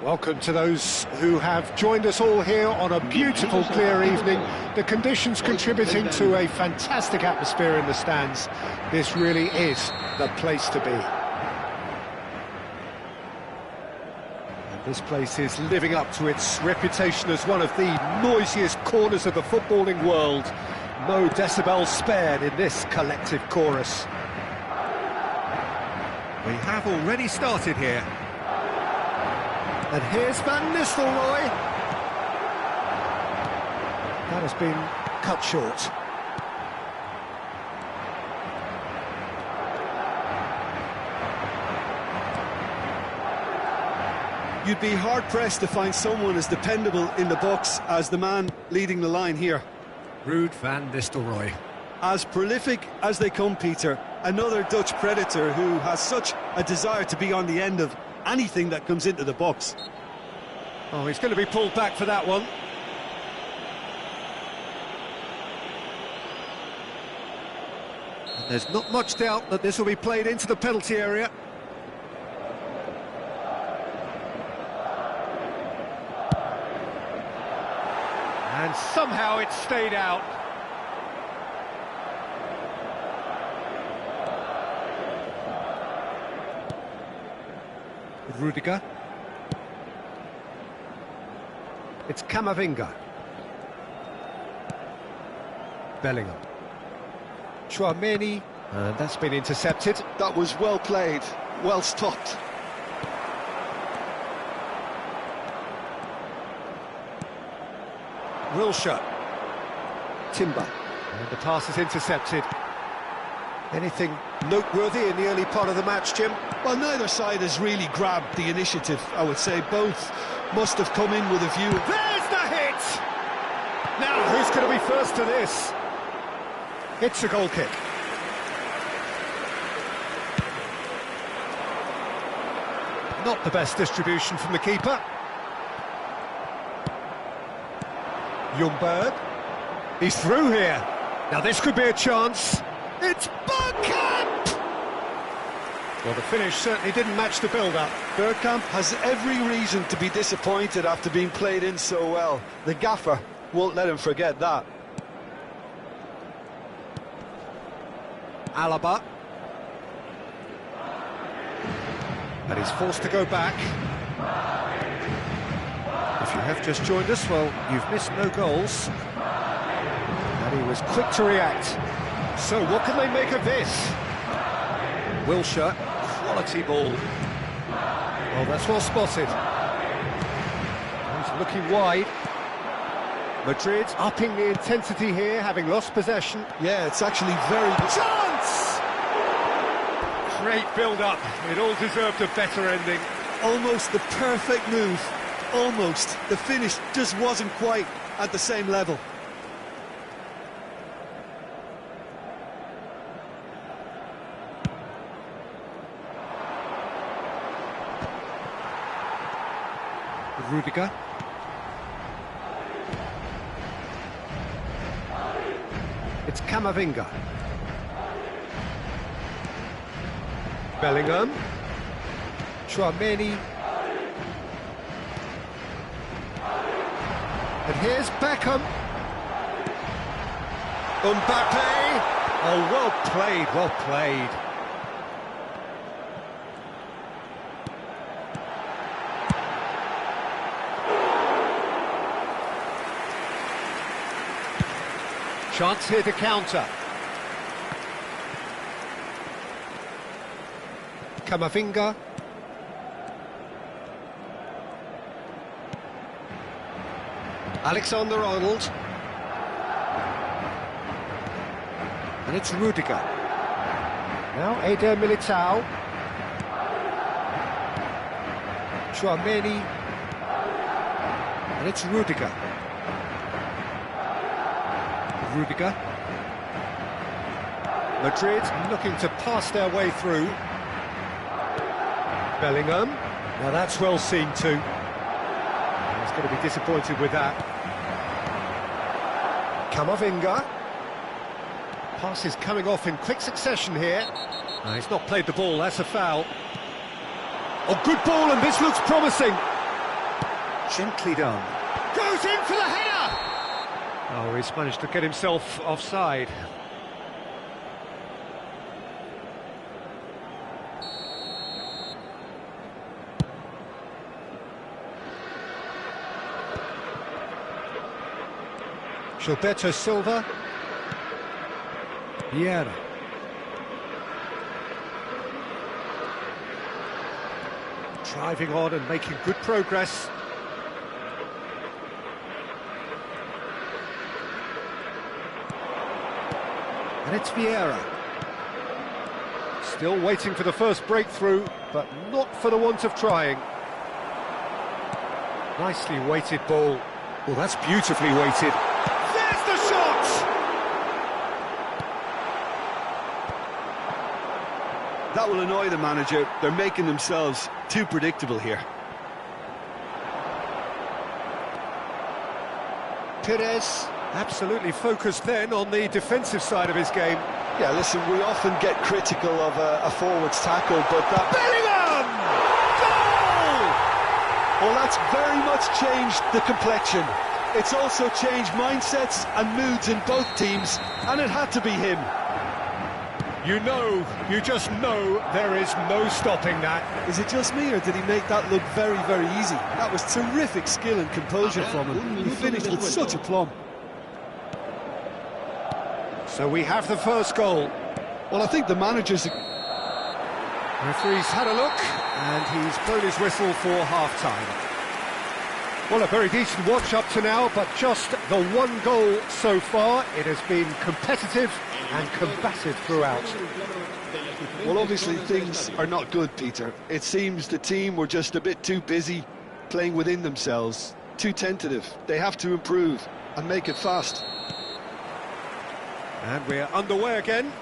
Welcome to those who have joined us all here on a beautiful, clear evening. The conditions contributing to a fantastic atmosphere in the stands. This really is the place to be. And this place is living up to its reputation as one of the noisiest corners of the footballing world. No decibels spared in this collective chorus. We have already started here. And here's Van Nistelrooy. That has been cut short. You'd be hard-pressed to find someone as dependable in the box as the man leading the line here. Ruud van Nistelrooy. As prolific as they come, Peter. Another Dutch predator who has such a desire to be on the end of anything that comes into the box. Oh, he's going to be pulled back for that one. And there's not much doubt that this will be played into the penalty area. And somehow it stayed out. Rudiger. It's Camavinga. Bellingham. Chouameni. And that's been intercepted. That was well played, well stopped. Wilshere. Timber. And the pass is intercepted. Anything noteworthy in the early part of the match, Jim? Well, neither side has really grabbed the initiative, I would say. Both must have come in with a view. There's the hit! Now, who's going to be first to this? It's a goal kick. Not the best distribution from the keeper. Ljungberg. He's through here. Now, this could be a chance. It's Bergkamp! Well, the finish certainly didn't match the build-up. Bergkamp has every reason to be disappointed after being played in so well. The gaffer won't let him forget that. Alaba. And he's forced to go back. If you have just joined us, well, you've missed no goals. That He was quick to react. So what can they make of this? Wilshere, quality ball. Oh, that's well spotted. He's looking wide. Madrid upping the intensity here, having lost possession. Yeah, it's actually very good. Chance! Great build-up. It all deserved a better ending. Almost the perfect move. Almost. The finish just wasn't quite at the same level. Rudiger. It's Camavinga. Bellingham. Tchouaméni. And here's Beckham. Mbappe. Oh, well played, well played. Chance here to counter. Camavinga. Alexander-Arnold. And it's Rudiger. Now Eder Militao. Tchouaméni. And it's Rudiger. Rudiger. Madrid looking to pass their way through. Bellingham. Now that's well seen too. He's going to be disappointed with that. Camavinga. Pass is coming off in quick succession here. No, he's not played the ball, that's a foul. Oh, good ball, and this looks promising. Gently done. Goes in for the header! Oh, he's managed to get himself offside. Gilberto Silva. Vieira. Driving on and making good progress. And it's Vieira. Still waiting for the first breakthrough, but not for the want of trying. Nicely weighted ball. Well, that's beautifully weighted. There's the shot! That will annoy the manager. They're making themselves too predictable here. Perez, absolutely focused then on the defensive side of his game. Yeah, listen, we often get critical of a forward's tackle, but that... Bellingham! Goal! Well, that's very much changed the complexion. It's also changed mindsets and moods in both teams, and it had to be him. You just know there is no stopping that. Is it just me, or did he make that look very, very easy? That was terrific skill and composure from him. He finished with such aplomb. So we have the first goal. Well, I think the manager's... Referee's had a look, and he's blown his whistle for half-time. Well, a very decent watch up to now, but just the one goal so far. It has been competitive and combative throughout. Well, obviously things are not good, Peter. It seems the team were just a bit too busy playing within themselves, too tentative. They have to improve and make it fast. And we're underway again.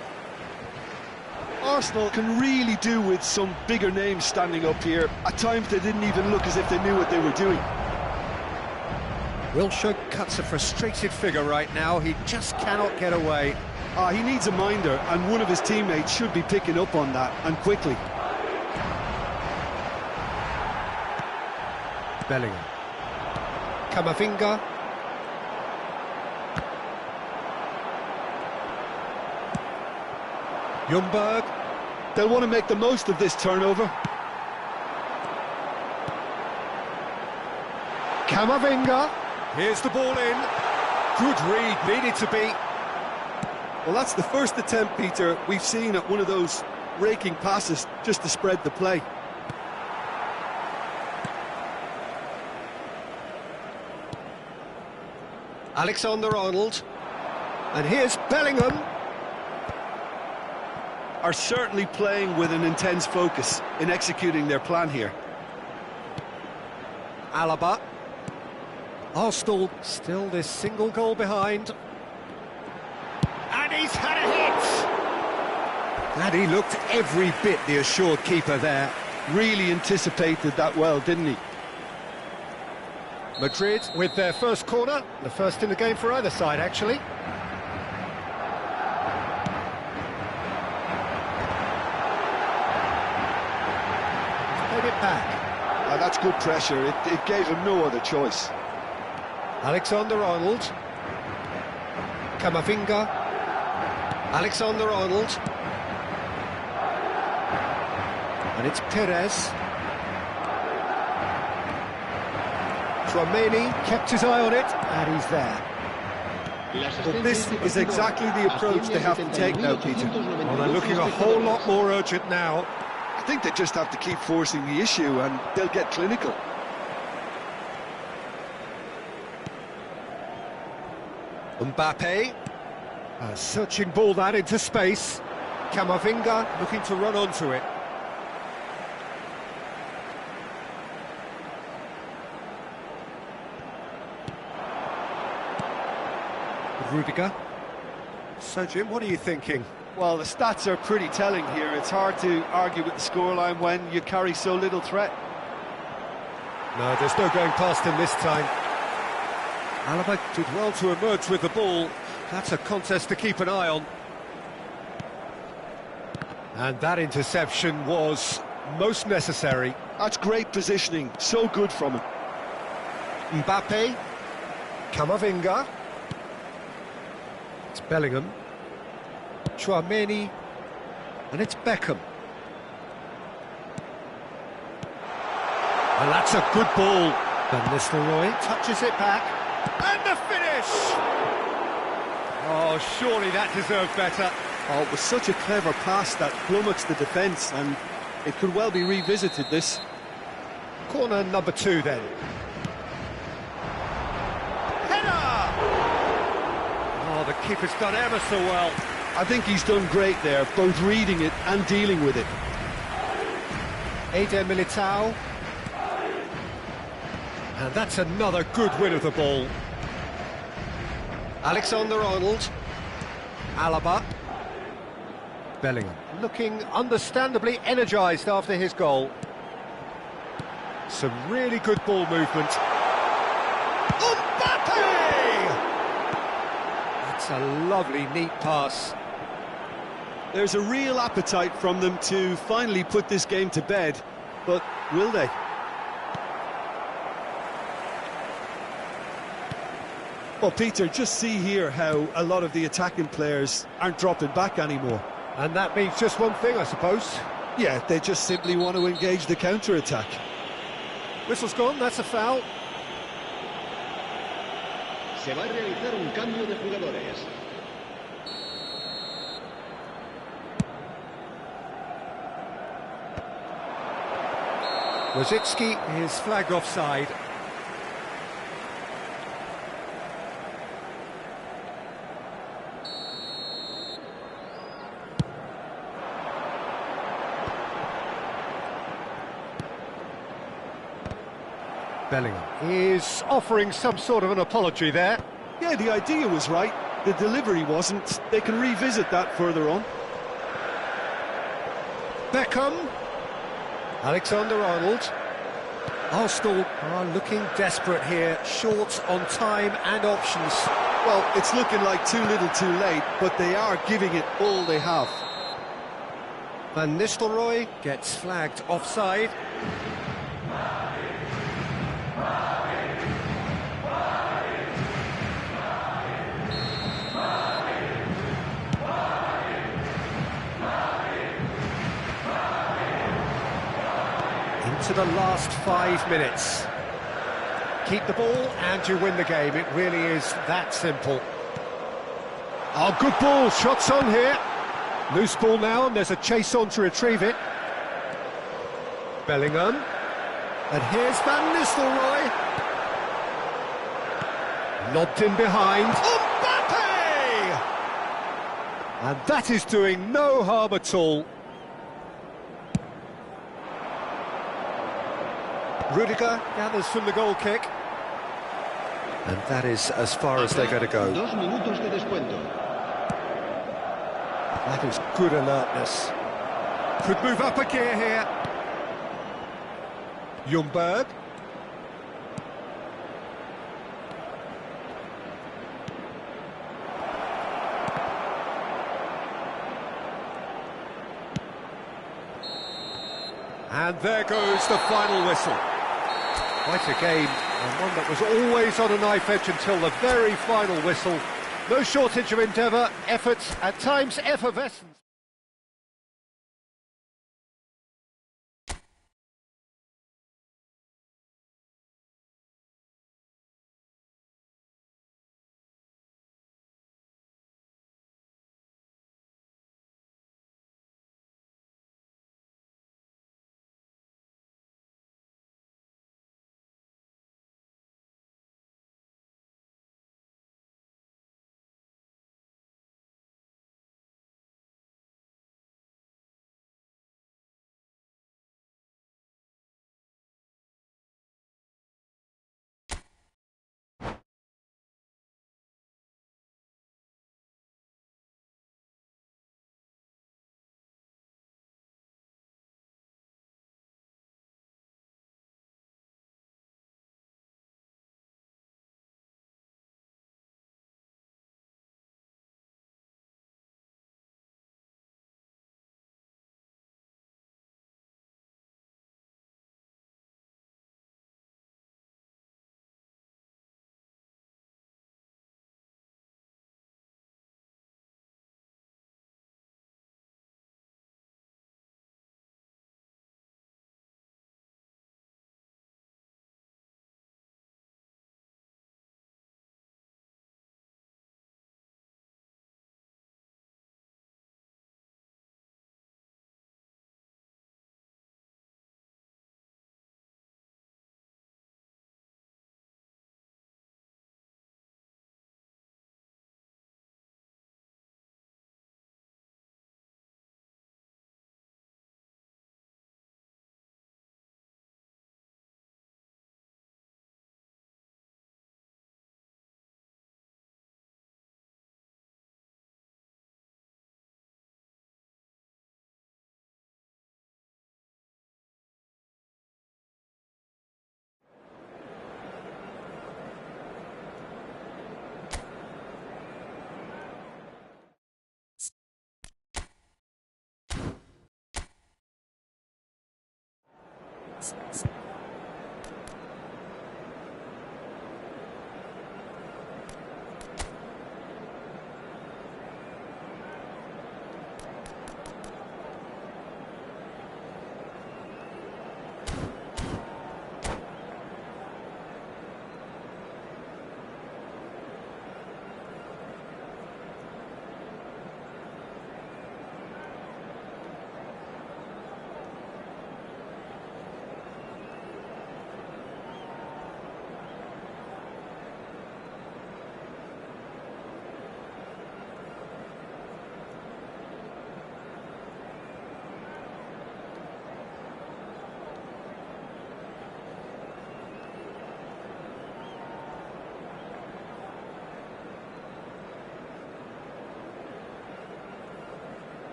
Arsenal can really do with some bigger names standing up here. At times they didn't even look as if they knew what they were doing. Wilshere cuts a frustrated figure right now. He just cannot get away. He needs a minder, and one of his teammates should be picking up on that, and quickly. Bellingham. Camavinga. Ljungberg. They'll want to make the most of this turnover. Camavinga. Here's the ball in. Good read, needed to be. Well, that's the first attempt, Peter, we've seen at one of those raking passes just to spread the play. Alexander-Arnold. And here's Bellingham. Are certainly playing with an intense focus in executing their plan here. Alaba. Arsenal still this single goal behind. And he's had a hit! And he looked every bit the assured keeper there. Really anticipated that well, didn't he? Madrid with their first corner, the first in the game for either side, actually. Played it back. That's good pressure, it gave him no other choice. Alexander-Arnold. Camavinga. Alexander-Arnold. And it's Perez. Tchouaméni kept his eye on it, and he's there. But this is exactly the approach they have to take now, Peter. Well, they're looking a whole lot more urgent now. I think they just have to keep forcing the issue and they'll get clinical. Mbappe. A searching ball that into space. Camavinga looking to run onto it. Rudiger. So, Jim, what are you thinking? Well, the stats are pretty telling here. It's hard to argue with the scoreline when you carry so little threat. No, there's no going past him this time. Alaba did well to emerge with the ball. That's a contest to keep an eye on. And that interception was most necessary. That's great positioning, so good from him. Mbappe. Camavinga. It's Bellingham. Tchouaméni. And it's Beckham. And that's a good ball. Van Nistelrooy touches it back. And the finish! Oh, surely that deserved better. Oh, it was such a clever pass that flummoxed the defence, and it could well be revisited, this. Corner number 2 then. Header! Oh, the keeper's done ever so well. I think he's done great there, both reading it and dealing with it. Eder Militao. And that's another good win of the ball. Alexander-Arnold. Alaba. Bellingham. Looking understandably energised after his goal. Some really good ball movement. Mbappe! That's a lovely, neat pass. There's a real appetite from them to finally put this game to bed, but will they? Well, Peter, just see here how a lot of the attacking players aren't dropping back anymore. And that means just one thing, I suppose. Yeah, they just simply want to engage the counter-attack. Whistle's gone, that's a foul. Se va a realizar un cambio de jugadores. Rosicki is flagged offside. Bellingham is offering some sort of an apology there. Yeah, the idea was right, the delivery wasn't. They can revisit that further on. Beckham. Alexander-Arnold. Arsenal are looking desperate here, short on time and options. Well, it's looking like too little too late, but they are giving it all they have. Van Nistelrooy gets flagged offside. To the last 5 minutes. Keep the ball and you win the game. It really is that simple. Oh, good ball, shots on here. Loose ball now, and there's a chase on to retrieve it. Bellingham. And here's Van Nistelrooy. Lobbed in behind. Mbappe! And that is doing no harm at all. Rudiger gathers from the goal kick. And that is as far as they're going to go. 2 minutos de descuento. That is good alertness. Could move up a gear here. Ljungberg. And there goes the final whistle. Quite a game, and one that was always on a knife edge until the very final whistle. No shortage of endeavour, efforts, at times effervescence.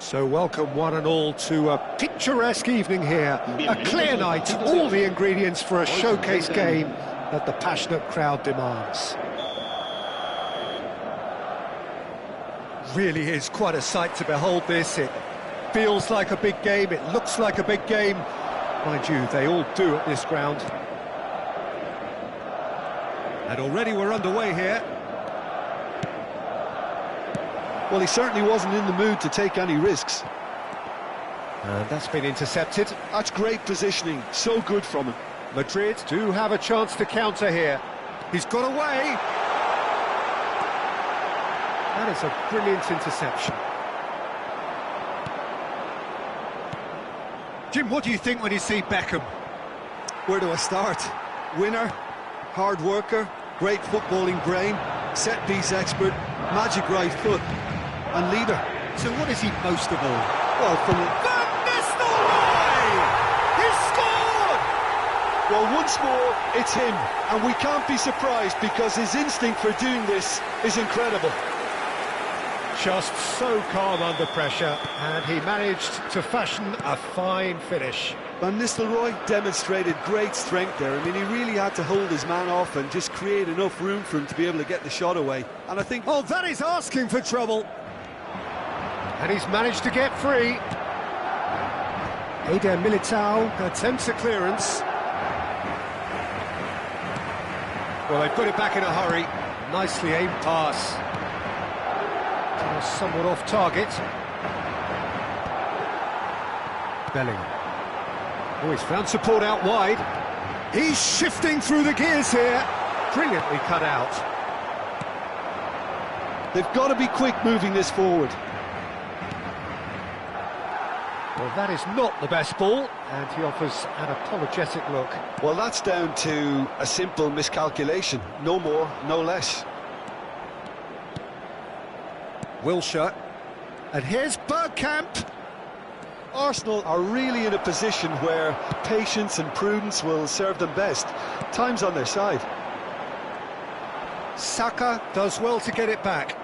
So welcome one and all to a picturesque evening here, a clear night, all the ingredients for a showcase game that the passionate crowd demands. Really is quite a sight to behold this. It feels like a big game, it looks like a big game. Mind you, they all do at this ground. And already we're underway here. Well, he certainly wasn't in the mood to take any risks. And that's been intercepted. That's great positioning, so good from him. Madrid do have a chance to counter here. He's got away. That is a brilliant interception. Jim, what do you think when you see Beckham? Where do I start? Winner, hard worker, great footballing brain, set-piece expert, magic right foot, and leader. So what is he most of all? Well, from Van Nistelrooy! He scored! Well, once more, it's him, and we can't be surprised because his instinct for doing this is incredible. Just so calm under pressure, and he managed to fashion a fine finish. Van Nistelrooy demonstrated great strength there. I mean, he really had to hold his man off and just create enough room for him to be able to get the shot away. And I think... Oh, that is asking for trouble. And he's managed to get free. Eder Militao attempts a clearance. Well, they put it back in a hurry. Nicely aimed pass. Somewhat off target. Bellingham. Oh, he's found support out wide. He's shifting through the gears here. Brilliantly cut out. They've got to be quick moving this forward. Well, that is not the best ball, and he offers an apologetic look. Well, that's down to a simple miscalculation. No more, no less. Wilshere. And here's Bergkamp. Arsenal are really in a position where patience and prudence will serve them best. Time's on their side. Saka does well to get it back.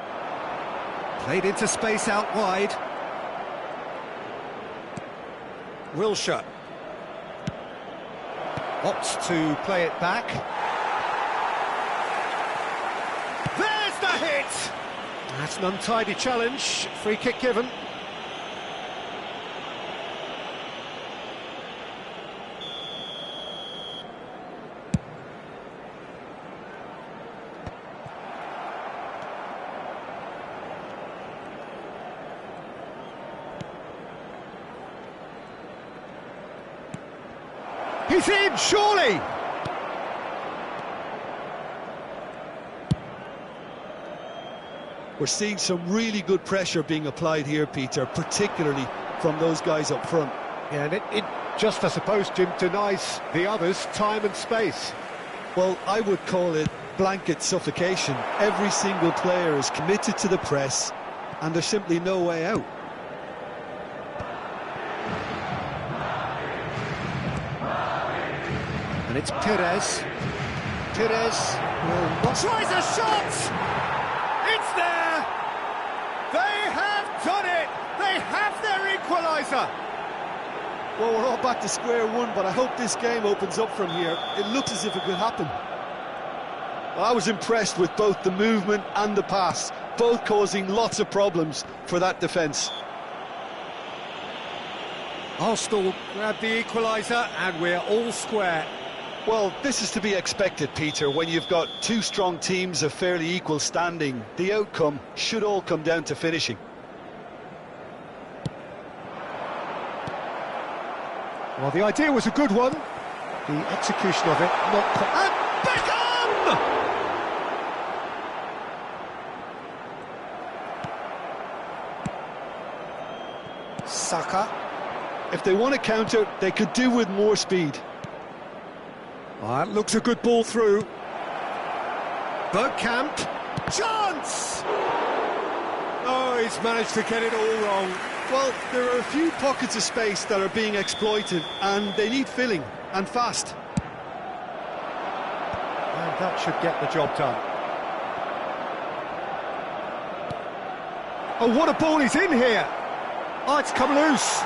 Played into space out wide. Wilshere opts to play it back. There's the hit! That's an untidy challenge. Free kick given. He's in, surely! We're seeing some really good pressure being applied here, Peter, particularly from those guys up front. Yeah, and it just, I suppose, Jim, denies the others time and space. Well, I would call it blanket suffocation. Every single player is committed to the press, and there's simply no way out. And it's Perez. Perez tries a shot! It's there! They have done it! They have their equaliser! Well, we're all back to square one, but I hope this game opens up from here. It looks as if it could happen. Well, I was impressed with both the movement and the pass, both causing lots of problems for that defence. Arsenal grab the equaliser, and we're all square. Well, this is to be expected, Peter, when you've got two strong teams of fairly equal standing. The outcome should all come down to finishing. Well, the idea was a good one. The execution of it, not quite... And Beckham! Saka. If they want to counter, they could do with more speed. That looks a good ball through. Bergkamp. Chance! Oh, he's managed to get it all wrong. Well, there are a few pockets of space that are being exploited, and they need filling, and fast. And that should get the job done. Oh, what a ball he's in here! Oh, it's come loose.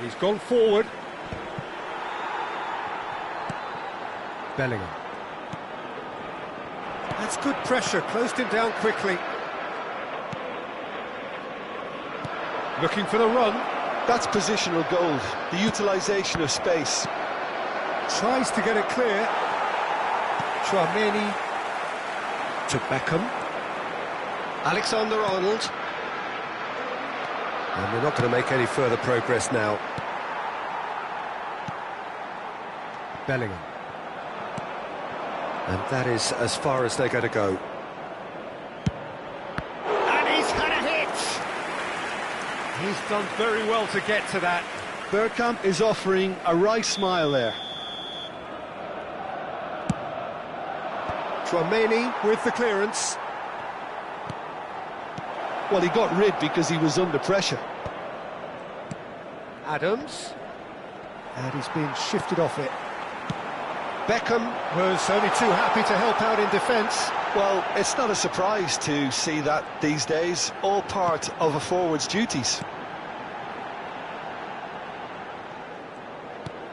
He's gone forward. Bellingham. That's good pressure, closed him down quickly. Looking for the run. That's positional gold, the utilisation of space. Tries to get it clear. Tchouaméni to Beckham. Alexander-Arnold. And they're not going to make any further progress now. Bellingham. And that is as far as they're going to go. And he's had a hit! He's done very well to get to that. Bergkamp is offering a wry smile there. Tchouaméni with the clearance. Well, he got rid because he was under pressure. Adams. And he's been shifted off it. Beckham was only too happy to help out in defence. Well, it's not a surprise to see that these days, all part of a forward's duties.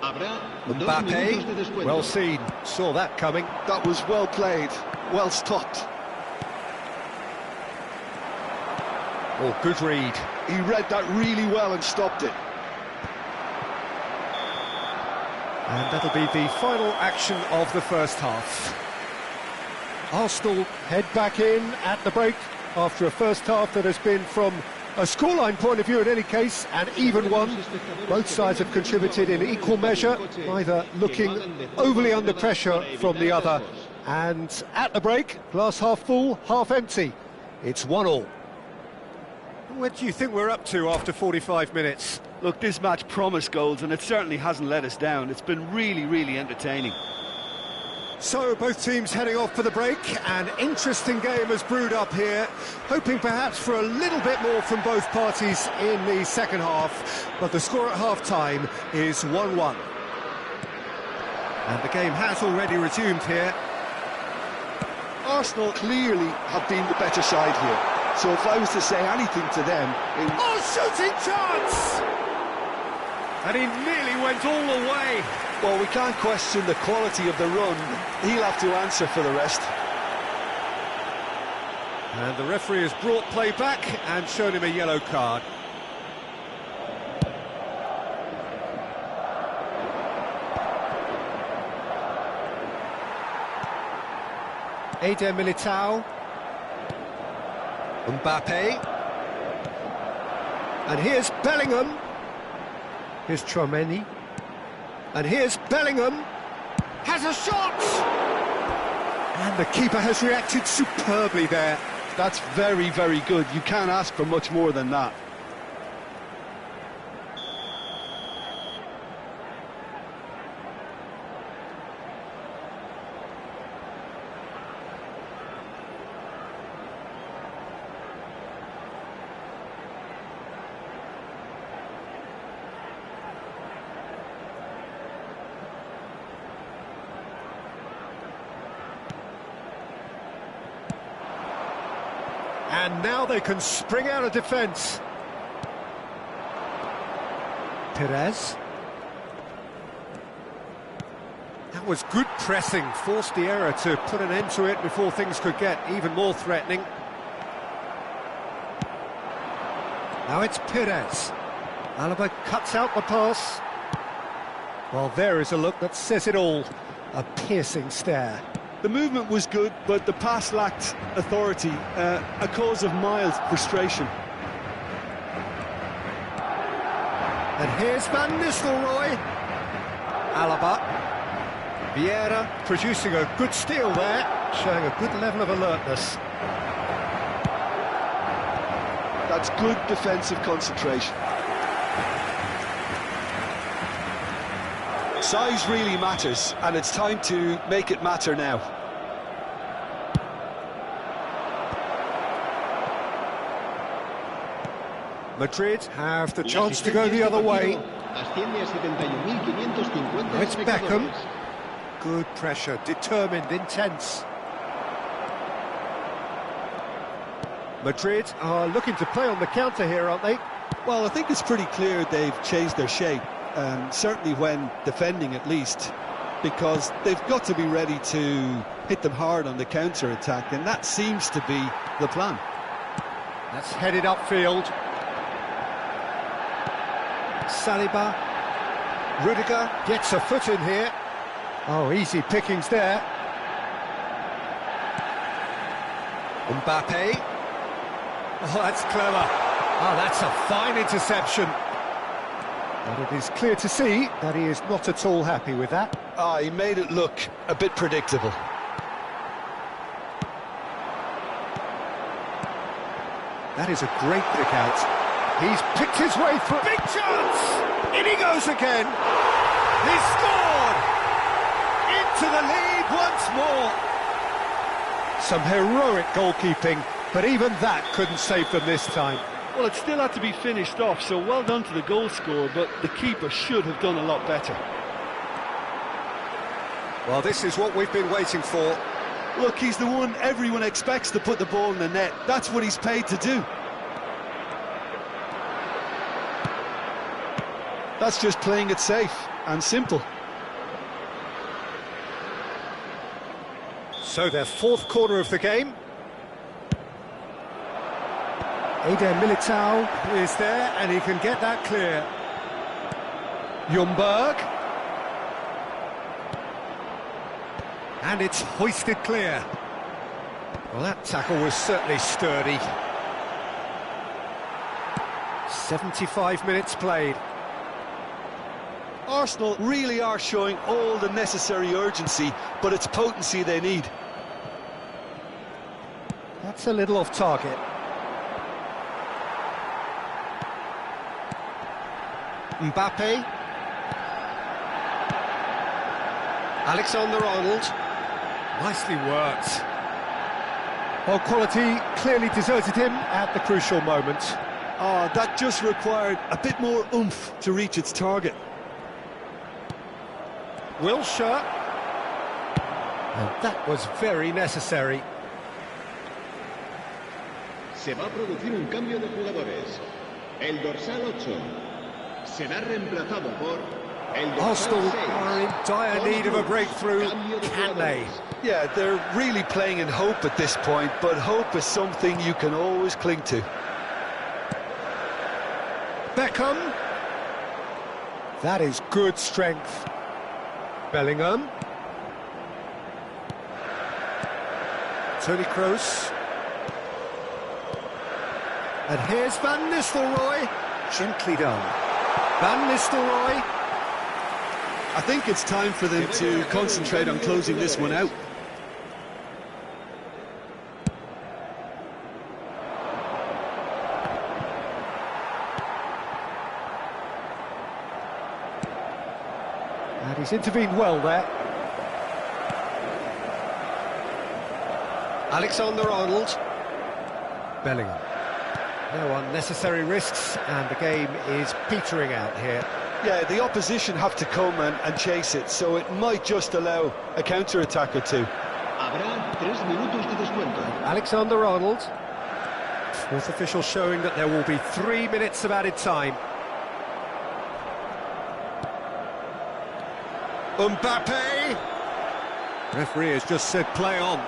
Mbappe, well seen, saw that coming. That was well played, well stopped. Oh, good read. He read that really well and stopped it. And that'll be the final action of the first half. Arsenal head back in at the break after a first half that has been, from a scoreline point of view in any case, an even one. Both sides have contributed in equal measure, neither looking overly under pressure from the other. And at the break, glass half full, half empty. It's 1-1. What do you think we're up to after 45 minutes? Look, this match promised goals and it certainly hasn't let us down. It's been really, really entertaining. So both teams heading off for the break. An interesting game has brewed up here, hoping perhaps for a little bit more from both parties in the second half, but the score at half-time is 1-1. And the game has already resumed here. Arsenal clearly have been the better side here. So if I was to say anything to them... Oh, shooting chance! And he nearly went all the way. Well, we can't question the quality of the run. He'll have to answer for the rest. And the referee has brought play back and shown him a yellow card. Eder Militao. Mbappe. And here's Bellingham. Here's Tchouaméni. And here's Bellingham. Has a shot! And the keeper has reacted superbly there. That's very, very good. You can't ask for much more than that. And now they can spring out of defence. Perez. That was good pressing, forced the error to put an end to it before things could get even more threatening. Now it's Perez. Alaba cuts out the pass. Well, there is a look that says it all. A piercing stare. The movement was good, but the pass lacked authority, a cause of mild frustration. And here's Van Nistelrooy. Alaba. Vieira producing a good steal there, showing a good level of alertness. That's good defensive concentration. Size really matters, and it's time to make it matter now. Madrid have the chance to go the other way. It's Beckham. Good pressure, determined, intense. Madrid are looking to play on the counter here, aren't they? Well, I think it's pretty clear they've changed their shape, certainly when defending at least, because they've got to be ready to hit them hard on the counter-attack, and that seems to be the plan. That's headed upfield. Saliba. Rudiger gets a foot in here. Oh, easy pickings there. Mbappe. Oh, that's clever. Oh, that's a fine interception. But it is clear to see that he is not at all happy with that. He made it look a bit predictable. That is a great pick out. He's picked his way through. Big chance! In he goes again. He scored! Into the lead once more. Some heroic goalkeeping, but even that couldn't save them this time. Well, it still had to be finished off, so well done to the goal scorer, but the keeper should have done a lot better. Well, this is what we've been waiting for. Look, he's the one everyone expects to put the ball in the net. That's what he's paid to do. That's just playing it safe and simple. So their fourth corner of the game. Eder Militao is there, and he can get that clear. Ljungberg. And it's hoisted clear. Well, that tackle was certainly sturdy. 75 minutes played. Arsenal really are showing all the necessary urgency, but it's potency they need. That's a little off target. Mbappe. Alexander-Arnold. Nicely worked. Well, quality clearly deserted him at the crucial moment. That just required a bit more oomph to reach its target. Wilshere. And that was very necessary. Se va a producir un cambio de jugadores. El dorsal 8 será reemplazado por el dorsal Arsenal 6. are in dire need of a breakthrough, can they? Yeah, they're really playing in hope at this point, but hope is something you can always cling to. Beckham. That is good strength. Bellingham. Toni Kroos. And here's Van Nistelrooy. Gently done. Van Nistelrooy. I think it's time for them to concentrate on closing this one out. And he's intervened well there. Alexander-Arnold. Bellingham. No unnecessary risks, and the game is petering out here. Yeah, the opposition have to come and chase it, so it might just allow a counter-attack or two. Habrá 3 minutos de descuento. Alexander-Arnold. Fourth official showing that there will be 3 minutes of added time. Mbappe! Referee has just said play on.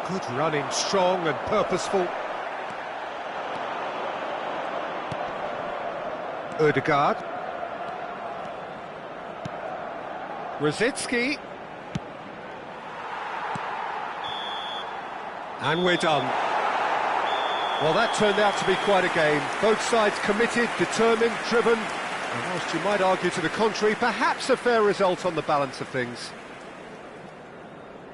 Good running, strong and purposeful. Ødegaard. Rosicki. And we're done. Well, that turned out to be quite a game. Both sides committed, determined, driven. And whilst you might argue to the contrary, perhaps a fair result on the balance of things.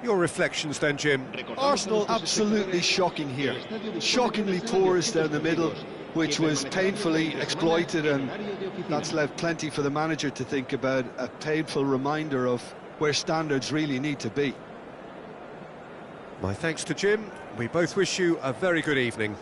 Your reflections then, Jim? Arsenal absolutely shocking here. Shockingly porous down the middle, which was painfully exploited, and that's left plenty for the manager to think about. A painful reminder of where standards really need to be. My thanks to Jim. We both wish you a very good evening.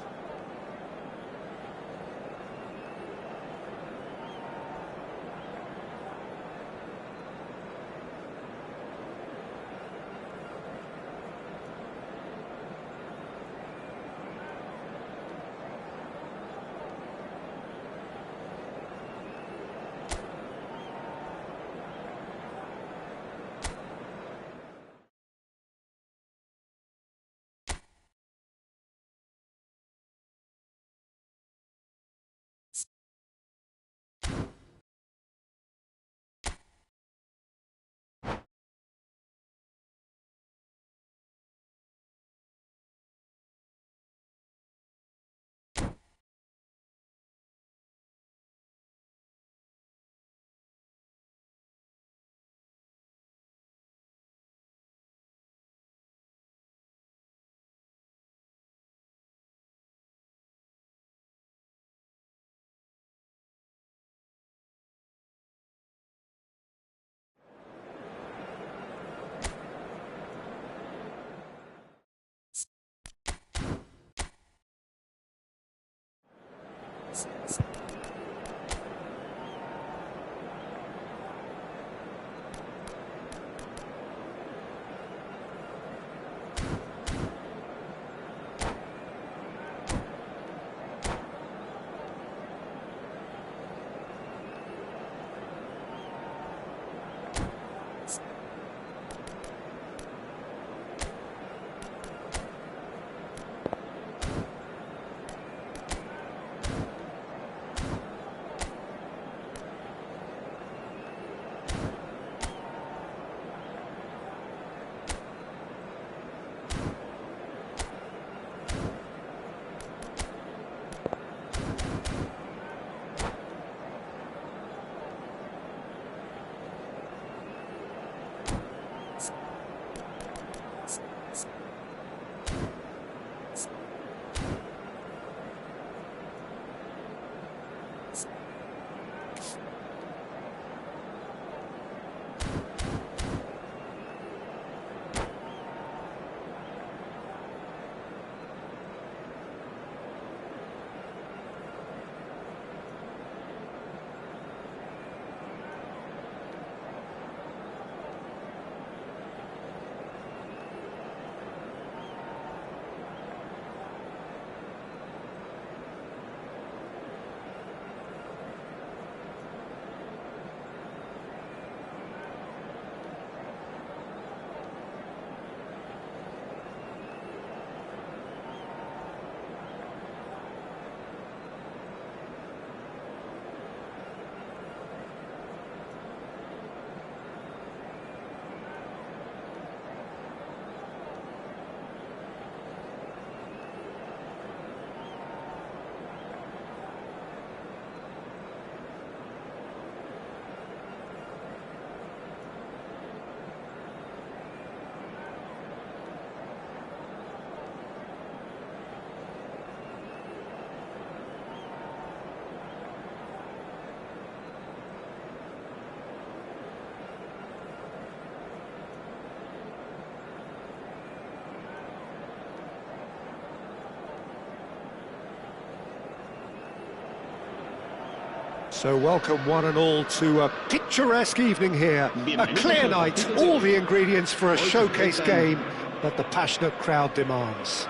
So welcome one and all to a picturesque evening here. A clear night, all the ingredients for a showcase game that the passionate crowd demands.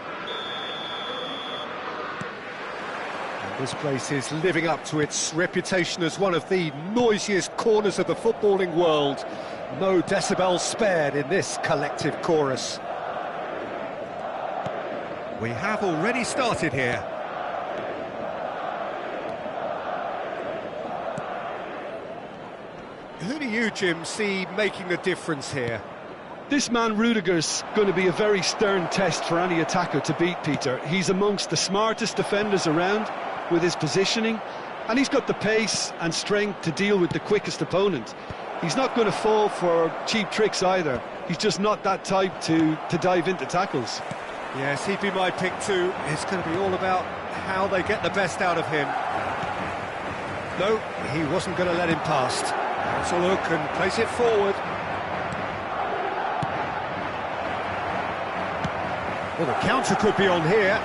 And this place is living up to its reputation as one of the noisiest corners of the footballing world. No decibels spared in this collective chorus. We have already started here. Who do you, Jim, see making the difference here? This man Rudiger's going to be a very stern test for any attacker to beat, Peter. He's amongst the smartest defenders around with his positioning, and he's got the pace and strength to deal with the quickest opponent. He's not going to fall for cheap tricks either. He's just not that type to dive into tackles. Yes, he'd be my pick too. It's going to be all about how they get the best out of him. No, he wasn't going to let him past. Let's a look and place it forward. Well, the counter could be on here.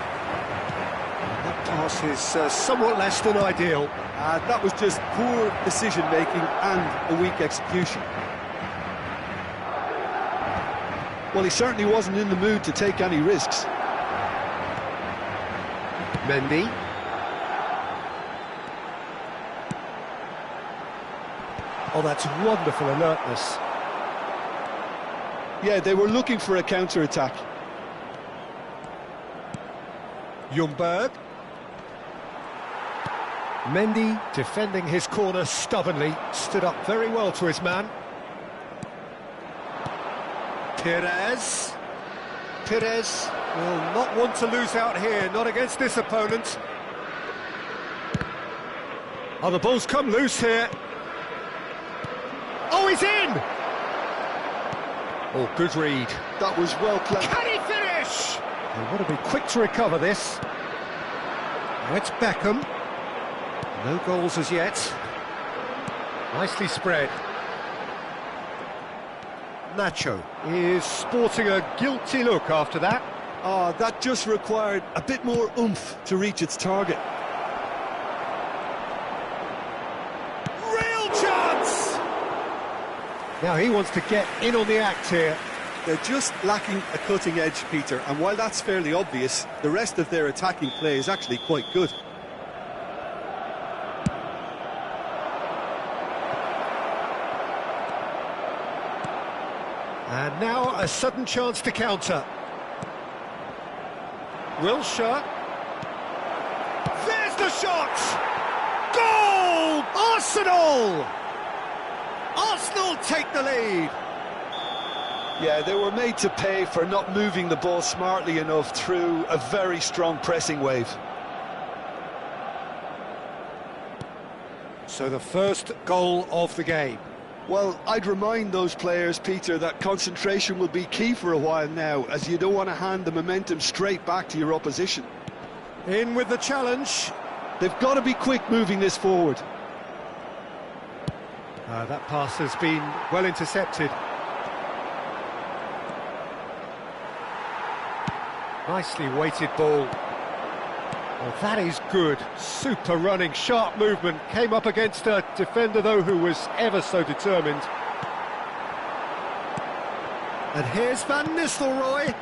That pass is somewhat less than ideal. That was just poor decision-making and a weak execution. Well, he certainly wasn't in the mood to take any risks. Mendy. Oh, that's wonderful alertness. Yeah, they were looking for a counter-attack. Ljungberg. Mendy defending his corner stubbornly, stood up very well to his man. Perez will not want to lose out here, not against this opponent. Oh, the ball's come loose here. Oh, he's in! Oh, good read. That was well played. Can he finish? They want to be quick to recover this. Now it's Beckham. No goals as yet. Nicely spread. Nacho is sporting a guilty look after that. Oh, that just required a bit more oomph to reach its target. Real chance! Now he wants to get in on the act here. They're just lacking a cutting edge, Peter, and while that's fairly obvious, the rest of their attacking play is actually quite good. And now a sudden chance to counter. Wilshere. There's the shot! Goal! Arsenal! Arsenal take the lead. Yeah, they were made to pay for not moving the ball smartly enough through a very strong pressing wave. So the first goal of the game. Well, I'd remind those players, Peter, that concentration will be key for a while now, as you don't want to hand the momentum straight back to your opposition. In with the challenge. They've got to be quick moving this forward. That pass has been well intercepted. Nicely weighted ball. Well, that is good. Super running, sharp movement. Came up against a defender, though, who was ever so determined. And here's Van Nistelrooy.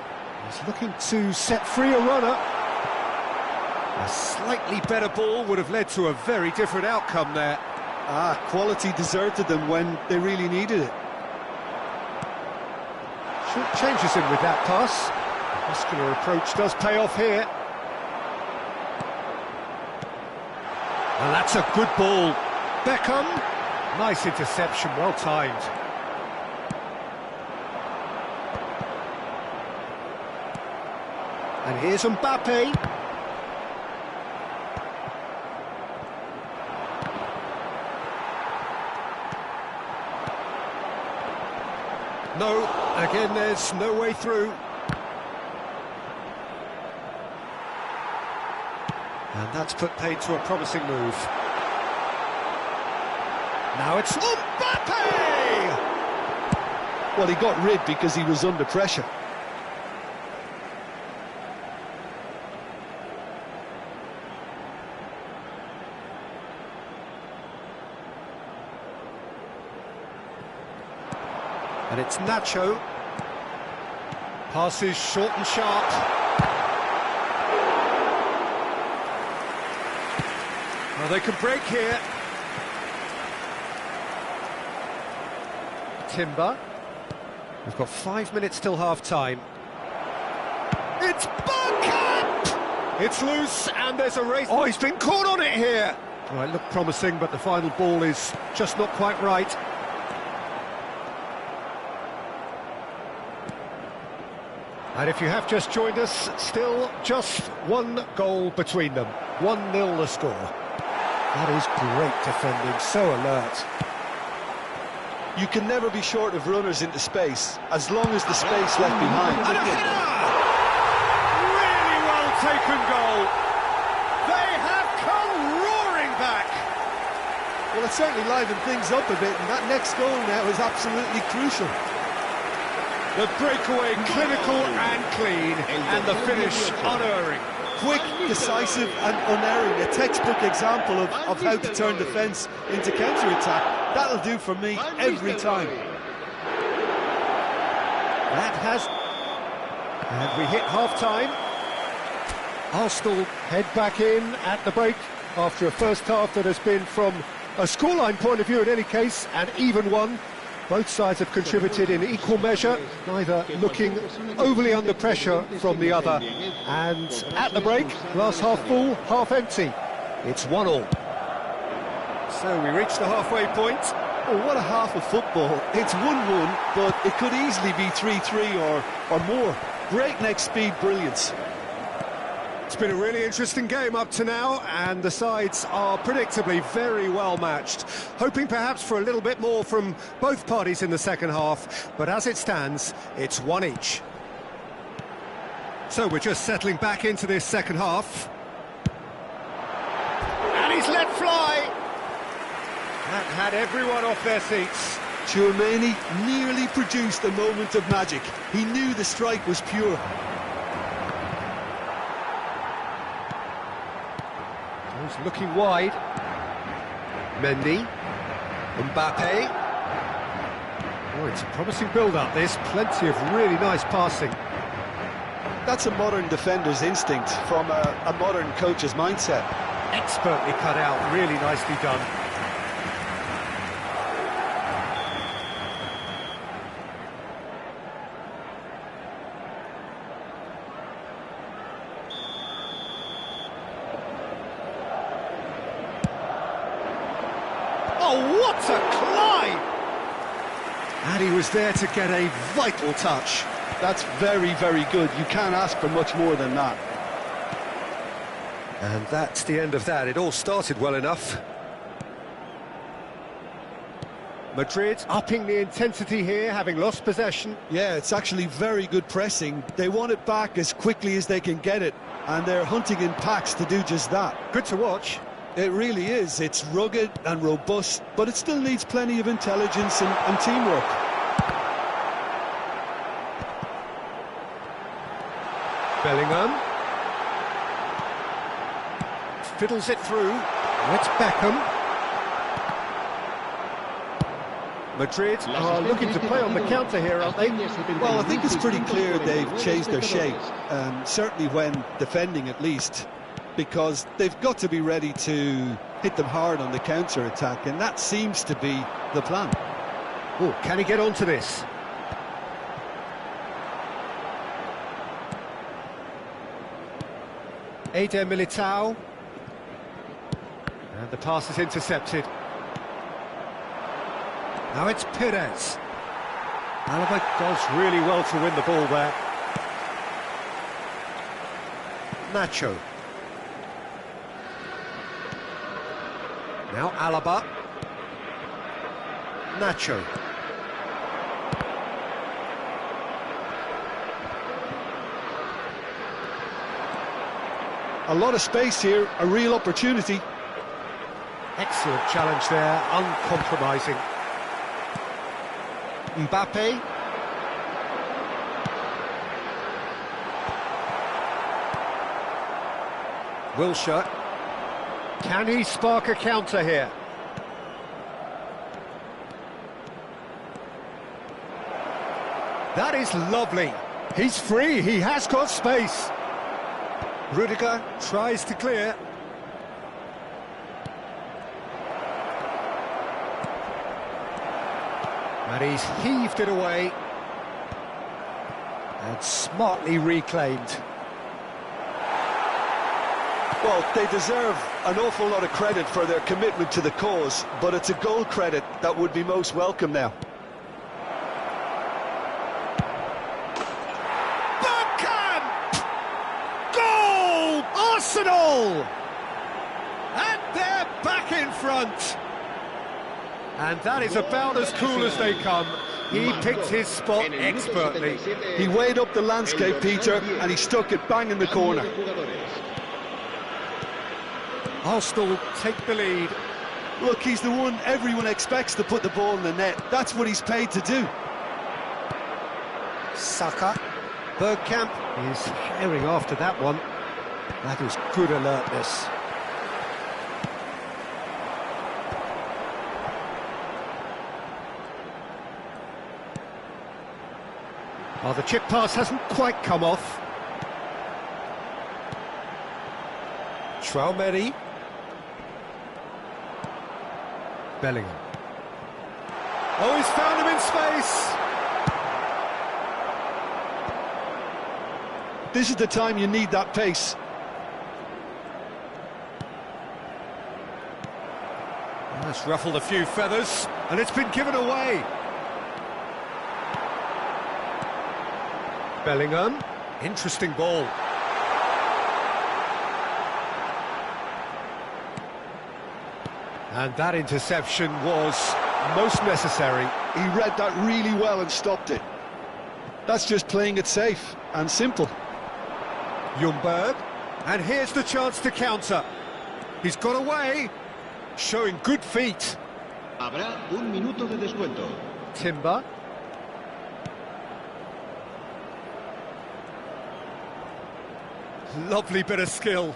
He's looking to set free a runner. A slightly better ball would have led to a very different outcome there. Quality deserted them when they really needed it. Short changes him with that pass. The muscular approach does pay off here. And that's a good ball. Beckham. Nice interception, well timed. And here's Mbappe. No, again there's no way through. And that's put paid to a promising move. Now it's Mbappe! Well, he got rid because he was under pressure. And it's Nacho. Passes short and sharp. Well, they can break here. Timber. We've got 5 minutes till half-time. It's Bergkamp! It's loose, and there's a race. Oh, he's been caught on it here! Well, it looked promising, but the final ball is just not quite right. And if you have just joined us, still just one goal between them. 1-0 the score. That is great defending, so alert. You can never be short of runners into space, as long as the space left behind. And a header! Really well taken goal. They have come roaring back. Well, it certainly livened things up a bit, and that next goal now is absolutely crucial. The breakaway clinical and clean, and the finish unerring. Quick, decisive and unerring. A textbook example of how to turn defence into counter-attack. That'll do for me every time. That has... And we hit half-time. Arsenal head back in at the break after a first half that has been, from a scoreline point of view in any case, an even one. Both sides have contributed in equal measure, neither looking overly under pressure from the other. And at the break, glass half full, half empty. It's 1-1. So we reach the halfway point. Oh, what a half of football. It's 1-1, but it could easily be 3-3 or more. Breakneck speed brilliance. It's been a really interesting game up to now, and the sides are predictably very well matched. Hoping perhaps for a little bit more from both parties in the second half, but as it stands, it's one each. So we're just settling back into this second half. And he's let fly! That had everyone off their seats. Tchouaméni nearly produced a moment of magic. He knew the strike was pure. He's looking wide. Mendy. Mbappe. Oh, it's a promising build-up, this. Plenty of really nice passing. That's a modern defender's instinct from a modern coach's mindset. Expertly cut out, really nicely done. Oh, what a climb! And he was there to get a vital touch. That's very, very good. You can't ask for much more than that. And that's the end of that. It all started well enough. Madrid upping the intensity here, having lost possession. Yeah, it's actually very good pressing. They want it back as quickly as they can get it, and they're hunting in packs to do just that. Good to watch. It really is. It's rugged and robust, but it still needs plenty of intelligence and teamwork. Bellingham. Fiddles it through. It's Beckham. Madrid are looking to play on the counter here, aren't they? Well, I think it's pretty clear they've changed their shape, certainly when defending at least, because they've got to be ready to hit them hard on the counter-attack, and that seems to be the plan. Oh, can he get onto this? Eder Militao. And the pass is intercepted. Now it's Perez. Alaba does really well to win the ball there. Nacho. Now Alaba. Nacho. A lot of space here, a real opportunity. Excellent challenge there, uncompromising. Mbappe. Wilshere. Can he spark a counter here? That is lovely. He's free, he has got space. Rudiger tries to clear. And he's heaved it away. And smartly reclaimed. Well, they deserve an awful lot of credit for their commitment to the cause, but it's a goal credit that would be most welcome now. Goal! Arsenal! And they're back in front. And that is about as cool as they come. He picked his spot expertly. He weighed up the landscape, Peter, and he stuck it bang in the corner. Arsenal take the lead. Look, he's the one everyone expects to put the ball in the net. That's what he's paid to do. Saka. Bergkamp is herring after that one. That is good alertness. Oh, the chip pass hasn't quite come off. Traumeri. Bellingham. Oh, he's found him in space! This is the time you need that pace. That's ruffled a few feathers, and it's been given away. Bellingham, interesting ball. And that interception was most necessary. He read that really well and stopped it. That's just playing it safe and simple. Ljungberg, and here's the chance to counter. He's got away, showing good feet. Habrá un minuto de descuento. Timber. Lovely bit of skill.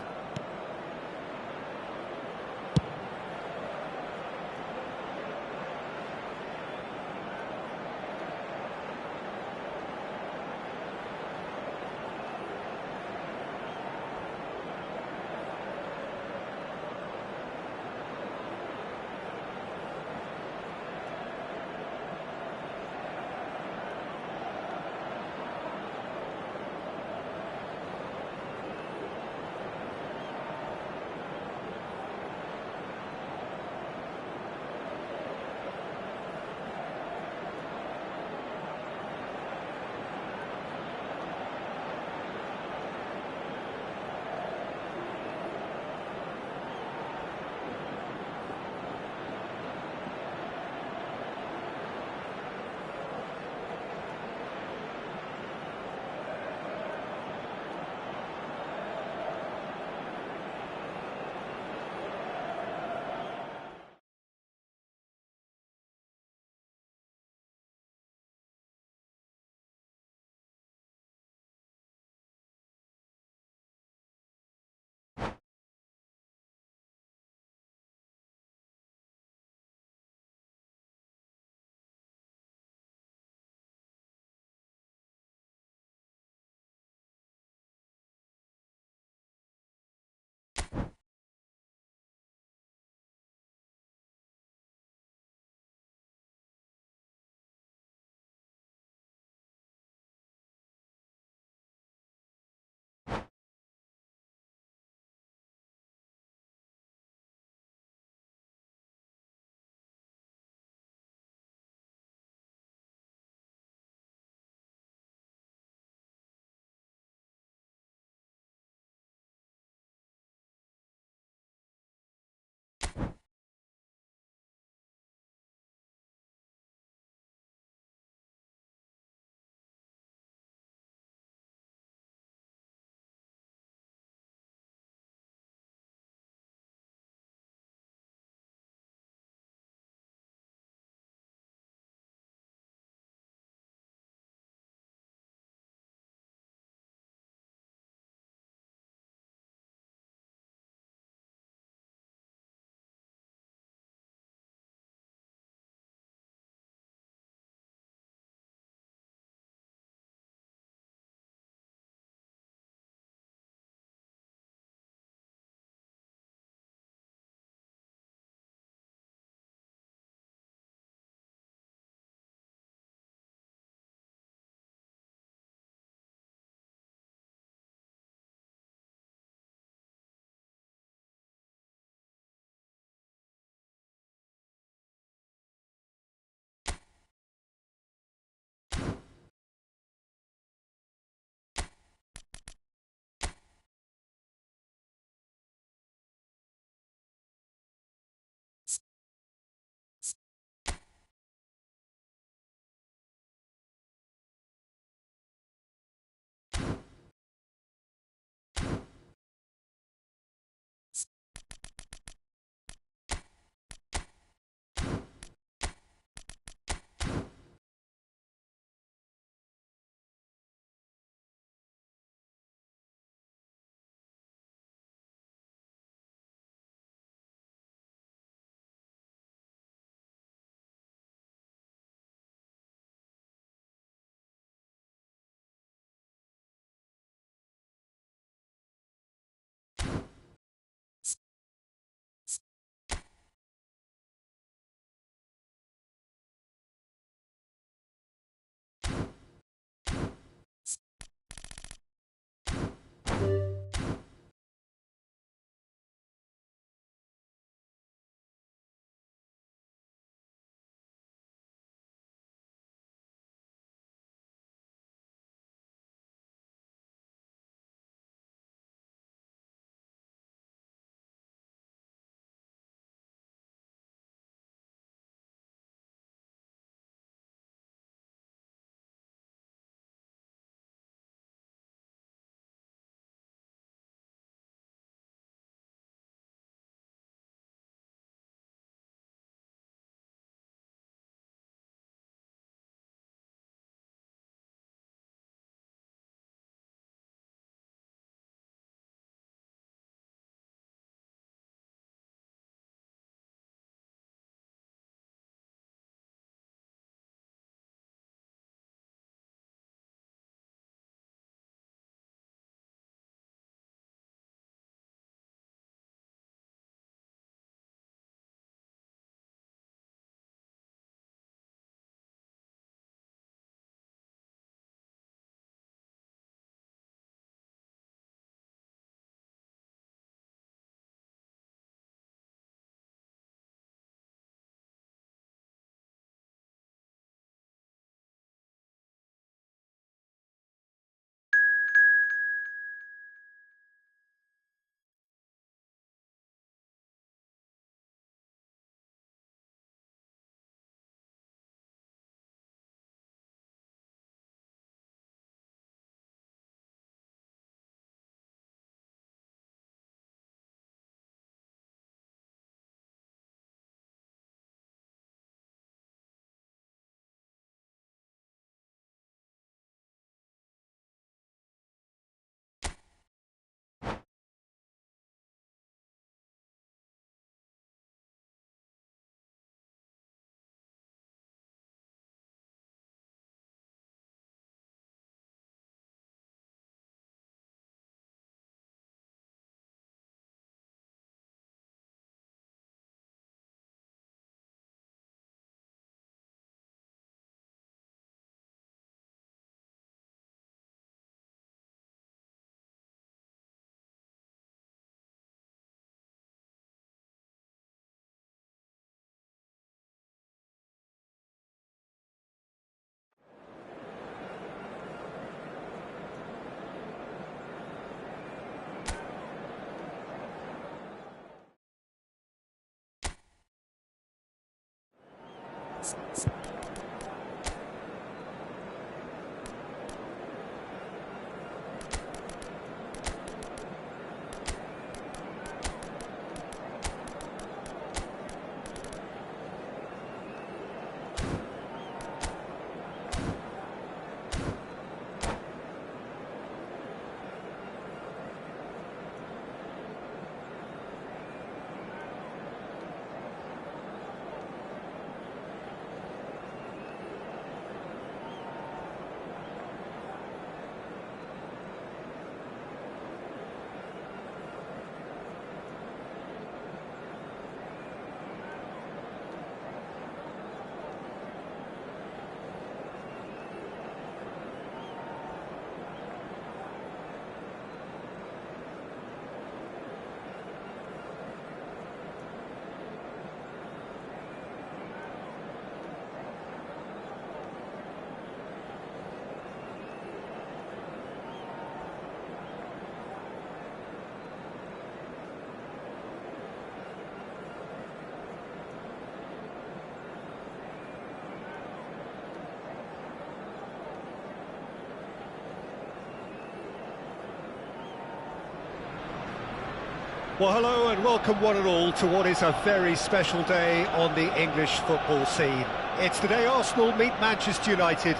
Well, hello and welcome one and all to what is a very special day on the English football scene. It's the day Arsenal meet Manchester United,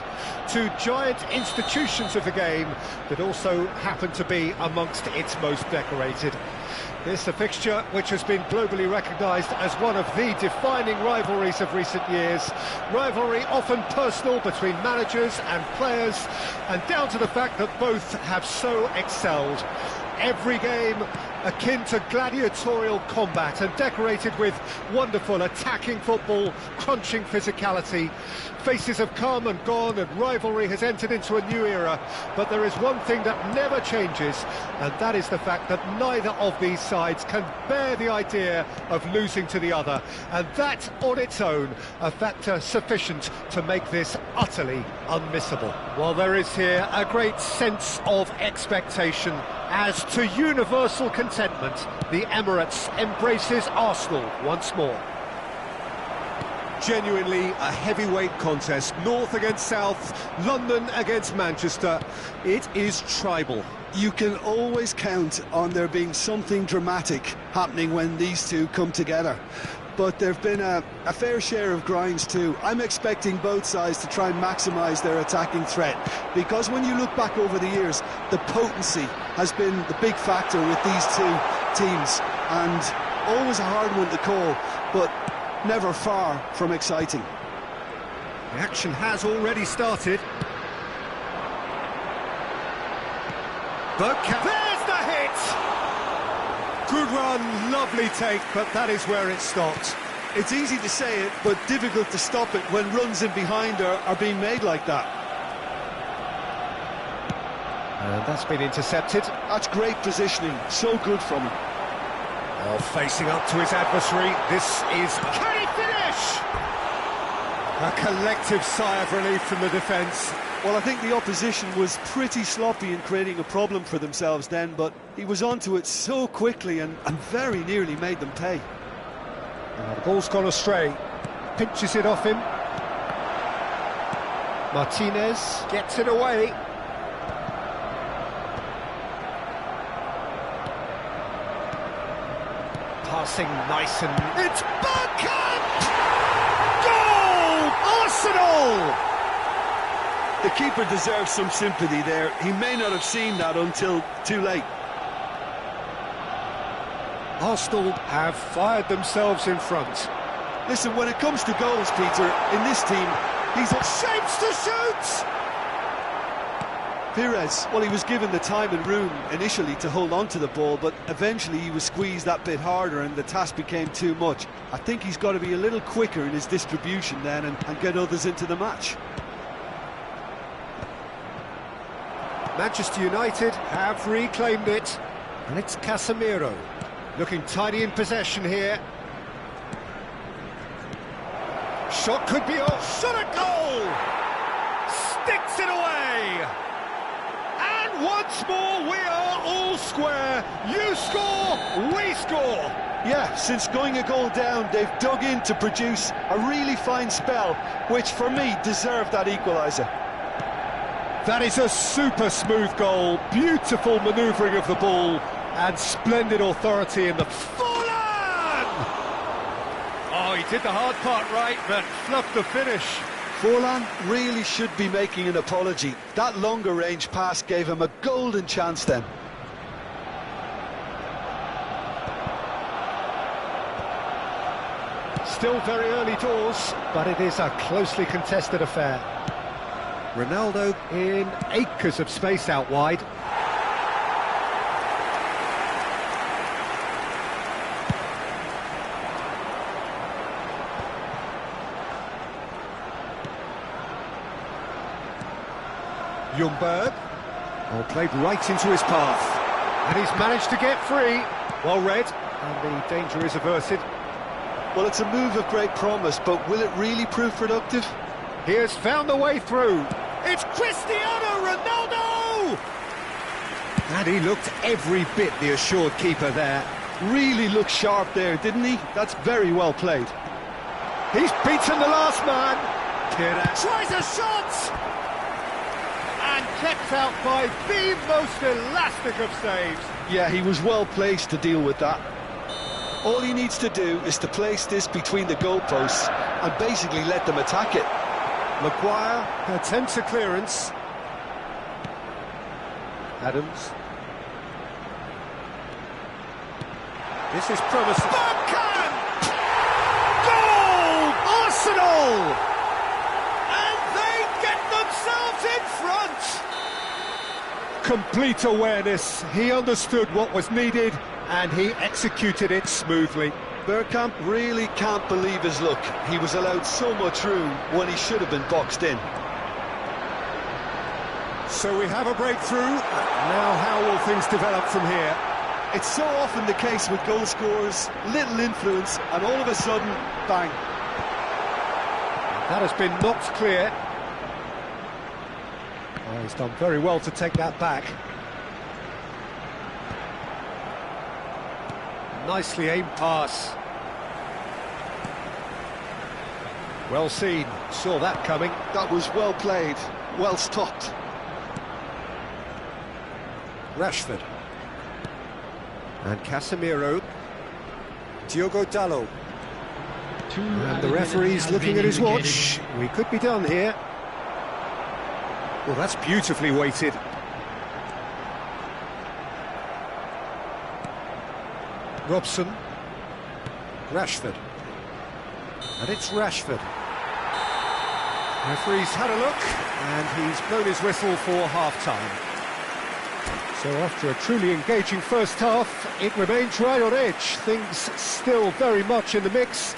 two giant institutions of the game that also happen to be amongst its most decorated. This a fixture which has been globally recognised as one of the defining rivalries of recent years. Rivalry often personal between managers and players, and down to the fact that both have so excelled. Every game akin to gladiatorial combat and decorated with wonderful attacking football, crunching physicality. Faces have come and gone and rivalry has entered into a new era, but there is one thing that never changes, and that is the fact that neither of these sides can bear the idea of losing to the other, and that on its own a factor sufficient to make this utterly unmissable. Well, there is here a great sense of expectation. As to universal contentment, the Emirates embraces Arsenal once more. Genuinely a heavyweight contest, North against South, London against Manchester. It is tribal. You can always count on there being something dramatic happening when these two come together. But there have been a fair share of grinds too. I'm expecting both sides to try and maximise their attacking threat, because when you look back over the years, the potency has been the big factor with these two teams, and always a hard one to call, but never far from exciting. The action has already started. There's the hit! Good run, lovely take, but that is where it stopped. It's easy to say it, but difficult to stop it when runs in behind are being made like that. And that's been intercepted. That's great positioning, so good from him. Oh, facing up to his adversary, this is... Can he finish? A collective sigh of relief from the defence. Well, I think the opposition was pretty sloppy in creating a problem for themselves then, but he was onto it so quickly and very nearly made them pay. The ball's gone astray. Pinches it off him. Martinez gets it away. Passing nice and... It's Bergkamp! Goal! Arsenal! The keeper deserves some sympathy there. He may not have seen that until too late. Arsenal have fired themselves in front. Listen, when it comes to goals, Peter, in this team, he's... Shapes to shoot! Pires, well, he was given the time and room initially to hold on to the ball, but eventually he was squeezed that bit harder and the task became too much. I think he's got to be a little quicker in his distribution then and get others into the match. Manchester United have reclaimed it, and it's Casemiro looking tidy in possession here. Shot could be off, shot at goal! Sticks it away! And once more we are all square. You score, we score! Yeah, since going a goal down, they've dug in to produce a really fine spell, which for me deserved that equaliser. That is a super smooth goal, beautiful manoeuvring of the ball, and splendid authority in the... Forlan! Oh, he did the hard part right, but fluffed the finish. Forlan really should be making an apology. That longer range pass gave him a golden chance then. Still very early doors, but it is a closely contested affair. Ronaldo in acres of space out wide. Ljungberg. Ball played right into his path. And he's managed to get free. Well read, and the danger is averted. Well, it's a move of great promise, but will it really prove productive? He has found the way through. It's Cristiano Ronaldo! And he looked every bit the assured keeper there. Really looked sharp there, didn't he? That's very well played. He's beaten the last man. Tries a shot! And kept out by the most elastic of saves. Yeah, he was well placed to deal with that. All he needs to do is to place this between the goalposts and basically let them attack it. Maguire attempts a clearance. Adams. This is promising. Bergkamp! Goal! Arsenal! And they get themselves in front! Complete awareness. He understood what was needed and he executed it smoothly. Bergkamp really can't believe his luck. He was allowed so much room when he should have been boxed in. So we have a breakthrough. Now how will things develop from here? It's so often the case with goal scorers, little influence, and all of a sudden, bang. That has been knocked clear. Oh, he's done very well to take that back. Nicely aimed pass. Well seen, saw that coming. That was well played, well stopped. Rashford. And Casemiro. Diogo Dalot. And the referee's looking at his watch. We could be done here. Well, that's beautifully weighted. Robson. Rashford. And it's Rashford. Referee's had a look, and he's blown his whistle for half-time. So after a truly engaging first half, it remains right on edge. Things still very much in the mix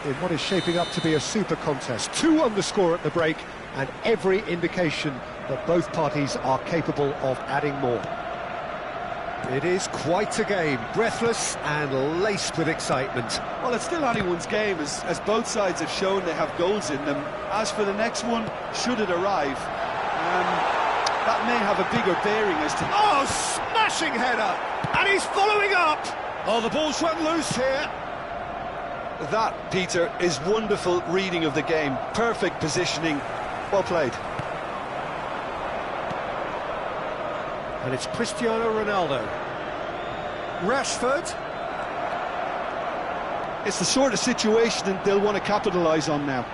in what is shaping up to be a super contest. 2 on the score at the break, and every indication that both parties are capable of adding more. It is quite a game, breathless and laced with excitement. Well, it's still anyone's game, as both sides have shown they have goals in them. As for the next one, should it arrive, that may have a bigger bearing as to... Oh, smashing header! And he's following up! Oh, the ball's run loose here. That, Peter, is wonderful reading of the game. Perfect positioning. Well played. And it's Cristiano Ronaldo. Rashford. It's the sort of situation that they'll want to capitalise on now.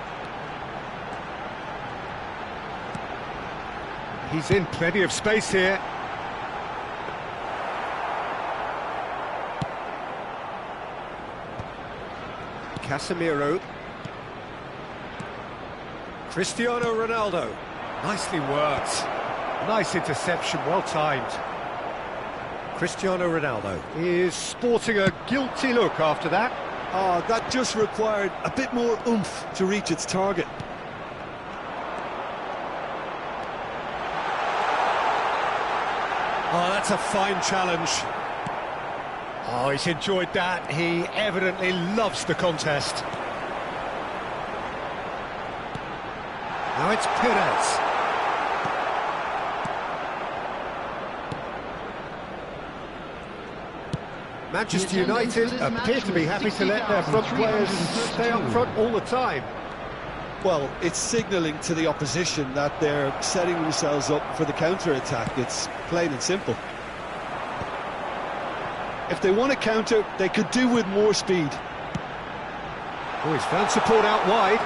He's in plenty of space here. Casemiro. Cristiano Ronaldo. Nicely worked. Nice interception, well timed. Cristiano Ronaldo is sporting a guilty look after that. Oh, that just required a bit more oomph to reach its target. Oh, that's a fine challenge. Oh, he's enjoyed that. He evidently loves the contest. Now it's Perez. Manchester United appear to be happy to let their front players stay up front all the time. Well, it's signalling to the opposition that they're setting themselves up for the counter-attack. It's plain and simple. If they want to counter, they could do with more speed. Oh, he's found support out wide.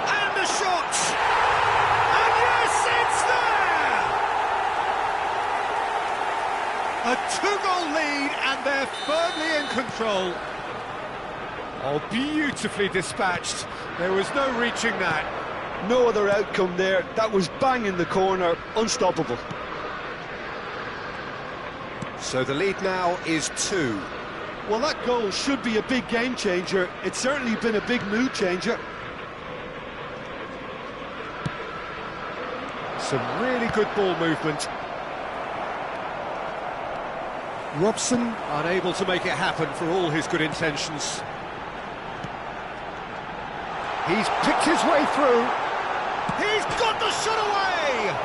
And the shot! And yes, it's there! A two-goal lead, and they're firmly in control. Oh, beautifully dispatched. There was no reaching that. No other outcome there. That was bang in the corner, unstoppable. So the lead now is 2. Well, that goal should be a big game changer. It's certainly been a big mood changer. Some really good ball movement. Robson unable to make it happen for all his good intentions. He's picked his way through. He's got the shot away!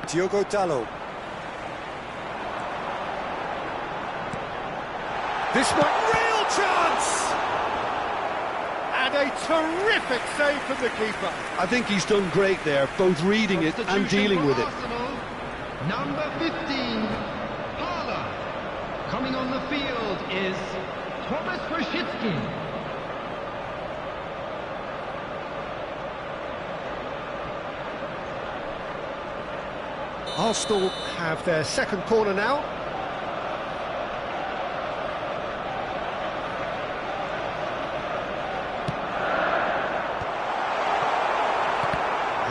Diogo Dalot. This one, real chance! And a terrific save from the keeper. I think he's done great there, both reading it and dealing with it. Number 15, Hala. Coming on the field is Thomas Rashitsky. Arsenal have their second corner now.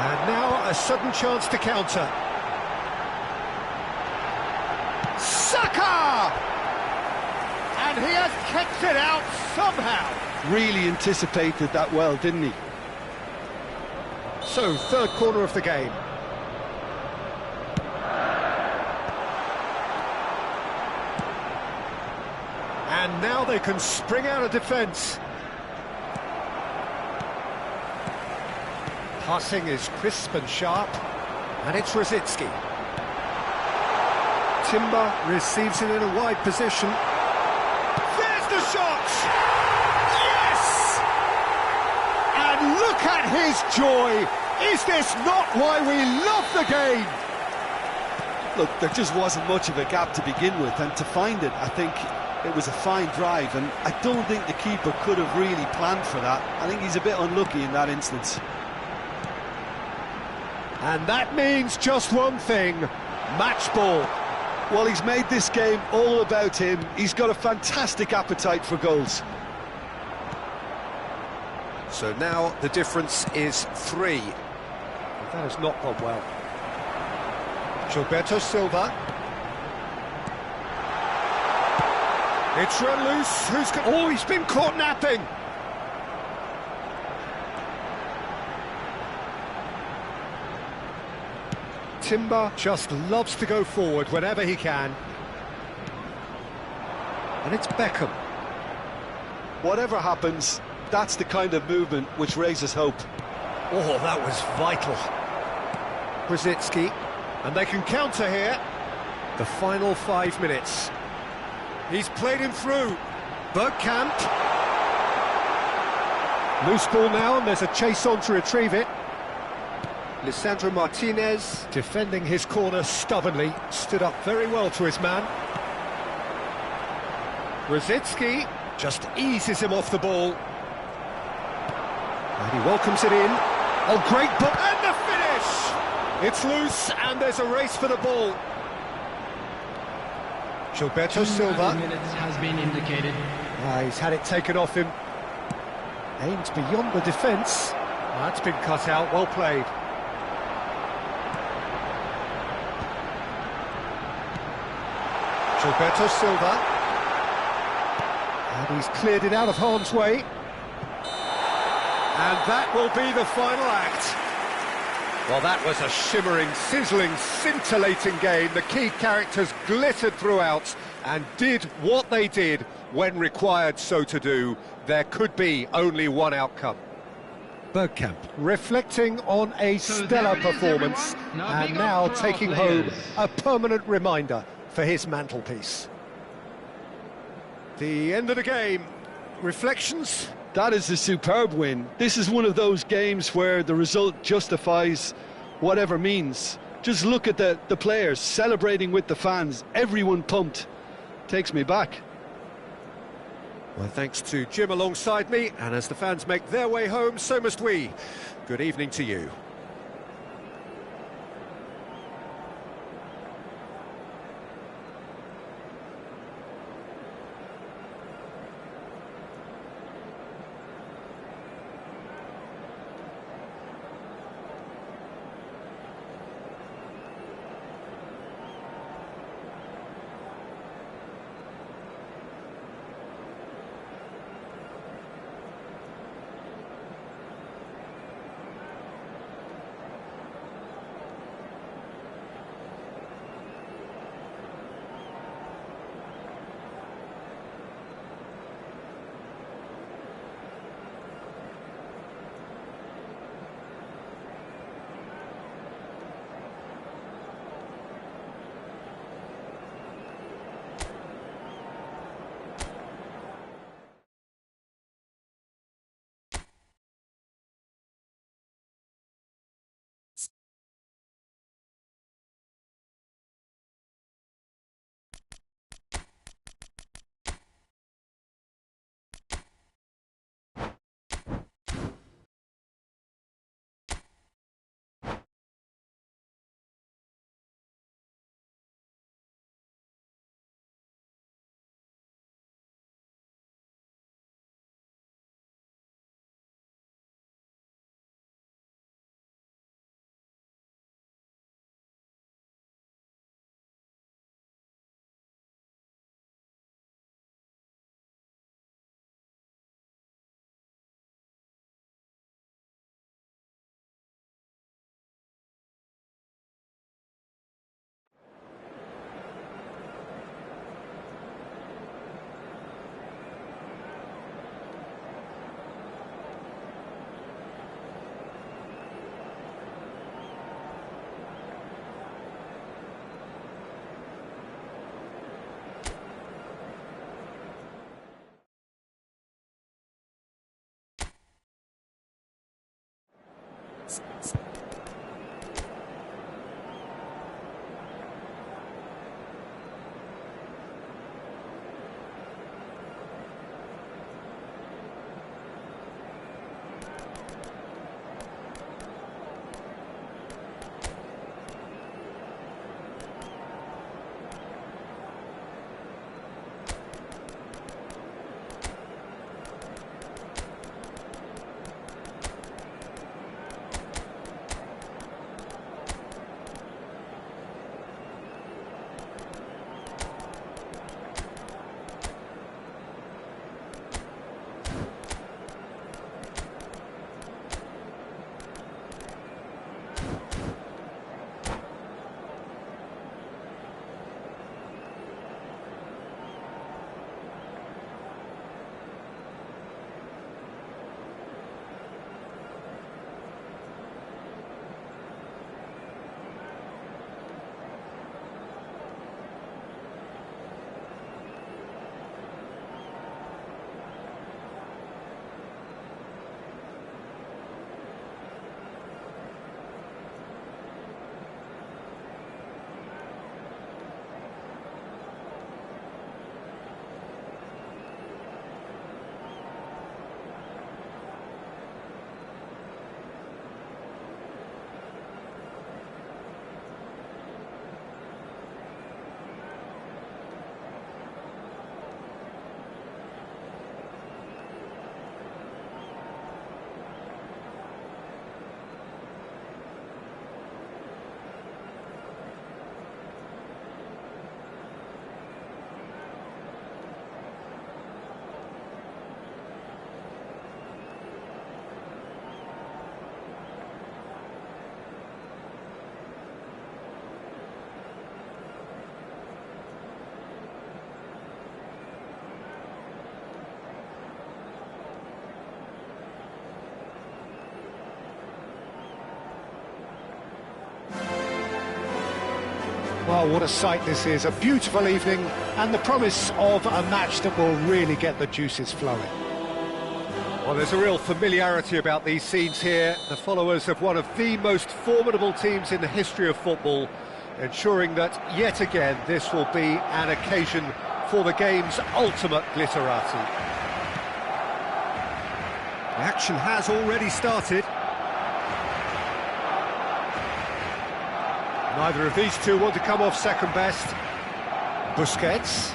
And now a sudden chance to counter. Saka! And he has kept it out somehow. Really anticipated that well, didn't he? So, third corner of the game. And now they can spring out of defence. Passing is crisp and sharp, and it's Rosicki. Timber receives it in a wide position. There's the shot! Yes! And look at his joy! Is this not why we love the game? Look, there just wasn't much of a gap to begin with, and to find it, I think it was a fine drive, and I don't think the keeper could have really planned for that. I think he's a bit unlucky in that instance. And that means just one thing, match ball. Well, he's made this game all about him. He's got a fantastic appetite for goals. So now the difference is 3. That has not gone well. Gilberto Silva. It's run loose. Who's got... Oh, he's been caught napping. Timber just loves to go forward whenever he can. And it's Beckham. Whatever happens, that's the kind of movement which raises hope. Oh, that was vital. Rosicki, and they can counter here. The final 5 minutes. He's played him through. Bergkamp. Loose ball now, and there's a chase on to retrieve it. Lisandro Martinez, defending his corner stubbornly, stood up very well to his man. Rosicki just eases him off the ball. And he welcomes it in. Oh, great ball, and the finish! It's loose, and there's a race for the ball. Gilberto Silva. Minutes has been indicated. He's had it taken off him. Aimed beyond the defence. That's been cut out, well played. Gilberto Silva. And he's cleared it out of harm's way. And that will be the final act. Well, that was a shimmering, sizzling, scintillating game. The key characters glittered throughout and did what they did when required so to do. There could be only one outcome. Bergkamp, reflecting on a So stellar there it is, performance, everyone. Now and big now up for our taking home players. a permanent reminder for his mantelpiece. The end of the game. Reflections? That is a superb win. This is one of those games where the result justifies whatever means. Just look at the players celebrating with the fans. Everyone pumped. Takes me back. Well, thanks to Jim alongside me, and as the fans make their way home, so must we. Good evening to you. Well, what a sight this is, a beautiful evening and the promise of a match that will really get the juices flowing. Well, there's a real familiarity about these scenes here, the followers of one of the most formidable teams in the history of football, ensuring that yet again this will be an occasion for the game's ultimate glitterati. The action has already started. Neither of these two want to come off second best. Busquets.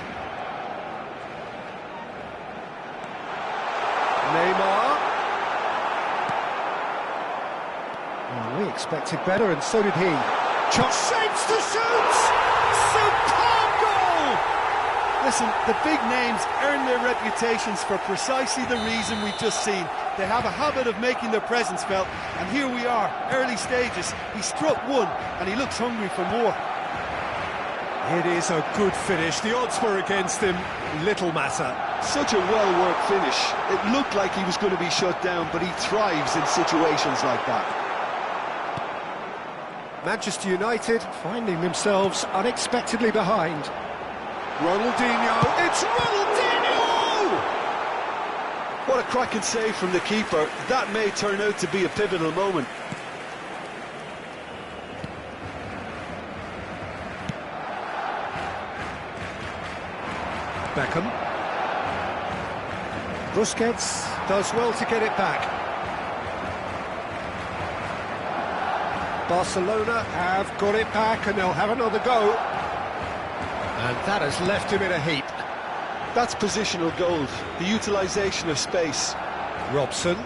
Neymar. Well, we expected better, and so did he. Shot shapes to shoot! Superb goal! Listen, the big names earn their reputations for precisely the reason we've just seen. They have a habit of making their presence felt, and here we are, early stages. He struck one, and he looks hungry for more. It is a good finish. The odds were against him. Little matter. Such a well-worked finish. It looked like he was going to be shut down, but he thrives in situations like that. Manchester United finding themselves unexpectedly behind. Ronaldinho, it's Ronaldinho! What a cracking save from the keeper. That may turn out to be a pivotal moment. Beckham. Busquets does well to get it back. Barcelona have got it back and they'll have another go. And that has left him in a heap. That's positional gold, the utilisation of space. Robson.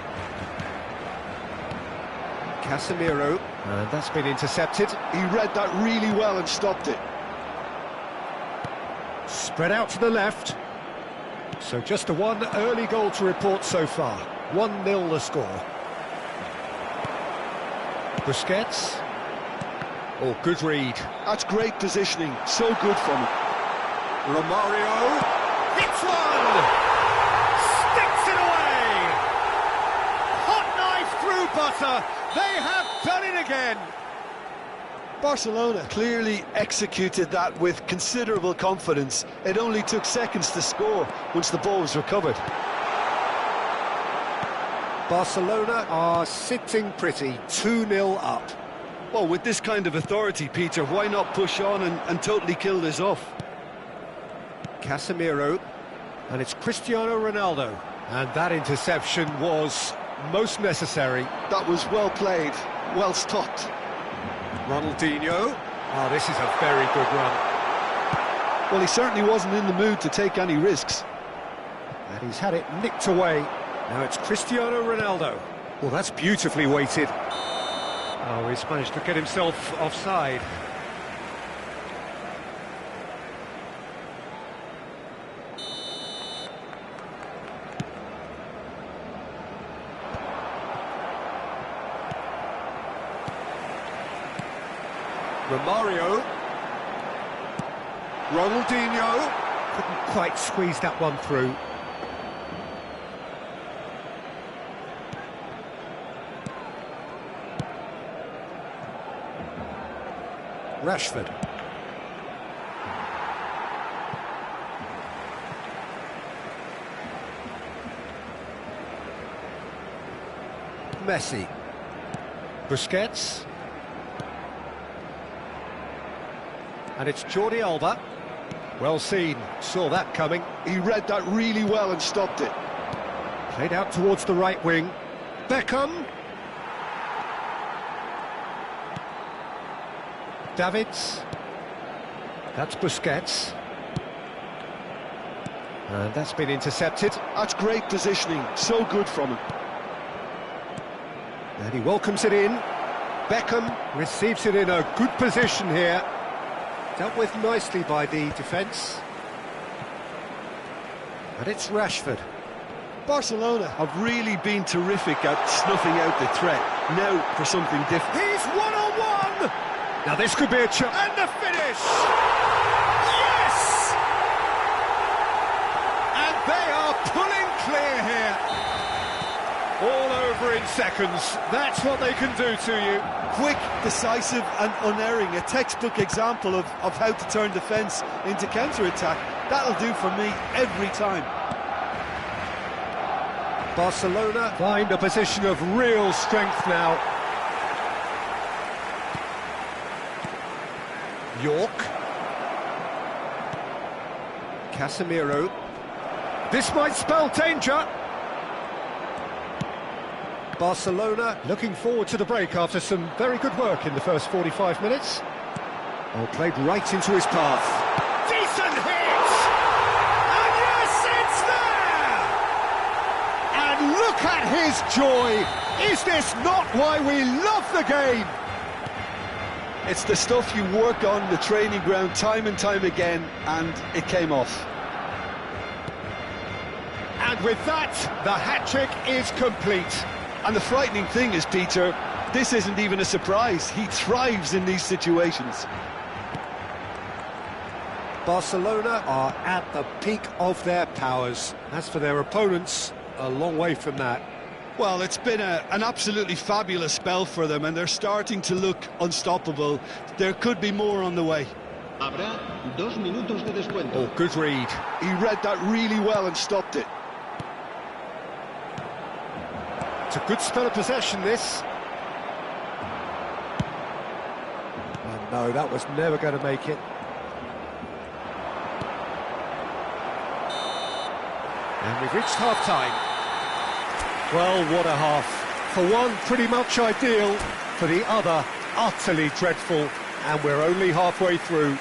Casemiro. And that's been intercepted. He read that really well and stopped it. Spread out to the left. So just the one early goal to report so far. 1-0 the score. Busquets. Oh, good read. That's great positioning. So good from him. Romario. Hits one! Sticks it away! Hot knife through butter. They have done it again. Barcelona clearly executed that with considerable confidence. It only took seconds to score once the ball was recovered. Barcelona are sitting pretty, 2-0 up. Well, with this kind of authority, Peter, why not push on and totally kill this off? Casemiro, and it's Cristiano Ronaldo. And that interception was most necessary. That was well played, well stopped. Ronaldinho. Oh, this is a very good run. Well, he certainly wasn't in the mood to take any risks. And he's had it nicked away. Now it's Cristiano Ronaldo. Well, that's beautifully weighted. Oh, he's managed to get himself offside. Romario. Ronaldinho. Couldn't quite squeeze that one through. Rashford. Messi. Busquets. And it's Jordi Alba. Well seen, saw that coming. He read that really well and stopped it. Played out towards the right wing. Beckham. Davids. That's Busquets. And that's been intercepted. That's great positioning, so good from him. And he welcomes it in. Beckham receives it in a good position here. Dealt with nicely by the defence. And it's Rashford. Barcelona have really been terrific at snuffing out the threat. Now for something different. He's one-on-one! Now this could be a chance. And the finish! Yes! And they are pulling clear here. All over over in seconds. That's what they can do to you. Quick, decisive and unerring. A textbook example of how to turn defence into counter-attack. That'll do for me every time. Barcelona find a position of real strength now. York. Casemiro. This might spell danger. Barcelona looking forward to the break after some very good work in the first 45 minutes. Oh, played right into his path. Decent hit! And yes, it's there! And look at his joy! Is this not why we love the game? It's the stuff you work on the training ground time and time again, and it came off. And with that, the hat-trick is complete. And the frightening thing is, Peter, this isn't even a surprise. He thrives in these situations. Barcelona are at the peak of their powers. As for their opponents, a long way from that. Well, it's been an absolutely fabulous spell for them, and they're starting to look unstoppable. There could be more on the way. Habrá 2 minutos de descuento. Oh, good read. He read that really well and stopped it. It's a good spell of possession, this. Oh, no, that was never going to make it. And we've reached half-time. Well, what a half. For one, pretty much ideal. For the other, utterly dreadful. And we're only halfway through.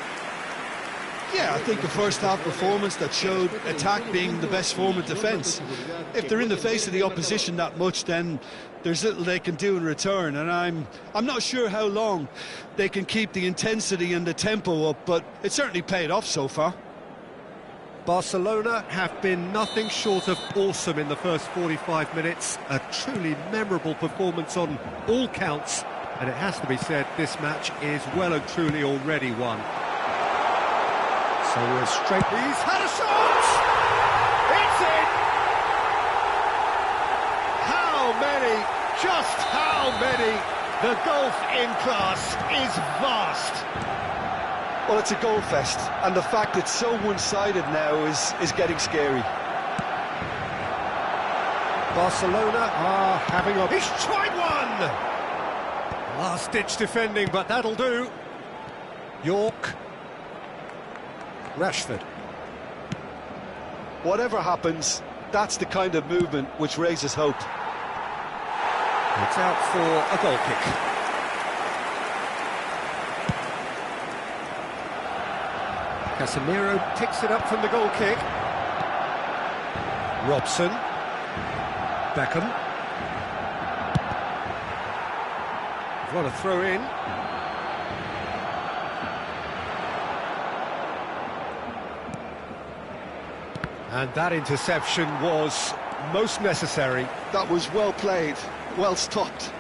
Yeah, I think the first half performance that showed attack being the best form of defence. If they're in the face of the opposition that much, then there's little they can do in return. And I'm not sure how long they can keep the intensity and the tempo up, but it certainly paid off so far. Barcelona have been nothing short of awesome in the first 45 minutes. A truly memorable performance on all counts. And it has to be said, this match is well and truly already won. So we're straight... He's had a shot! It's in! How many? Just how many? The golf in class is vast. Well, it's a goal fest, and the fact it's so one-sided now is getting scary. Barcelona are having a... He's tried one! Last-ditch defending, but that'll do. York. Rashford. Whatever happens, that's the kind of movement which raises hope. It's out for a goal kick. Casemiro picks it up from the goal kick. Robson. Beckham. What a throw in. And that interception was most necessary. That was well played, well stopped.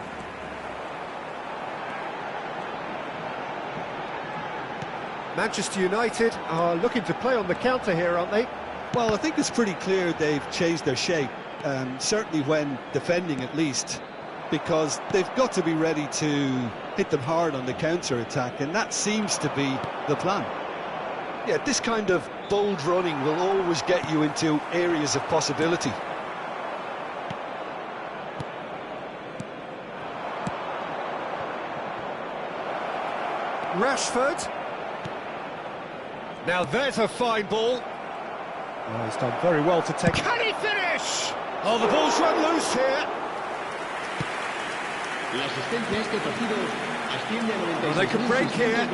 Manchester United are looking to play on the counter here, aren't they? Well, I think it's pretty clear they've changed their shape, certainly when defending at least, because they've got to be ready to hit them hard on the counter-attack, and that seems to be the plan. Yeah, this kind of bold running will always get you into areas of possibility. Rashford. Now there's a fine ball. Oh, he's done very well to take... Can he finish? Oh, the ball's run loose here. La asistencia a este partido asciende a 96.628 Well, they can break here.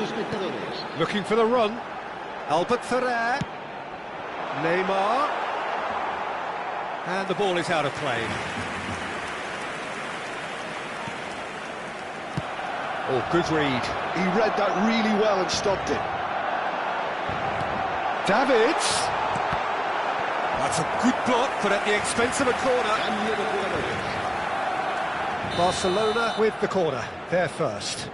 espectadores. Looking for the run. Albert Ferrer. Neymar. And the ball is out of play. Oh, good read. He read that really well and stopped it. Davids. That's a good block, but at the expense of a corner. Cambio de jugadores. Barcelona with the corner. They're first.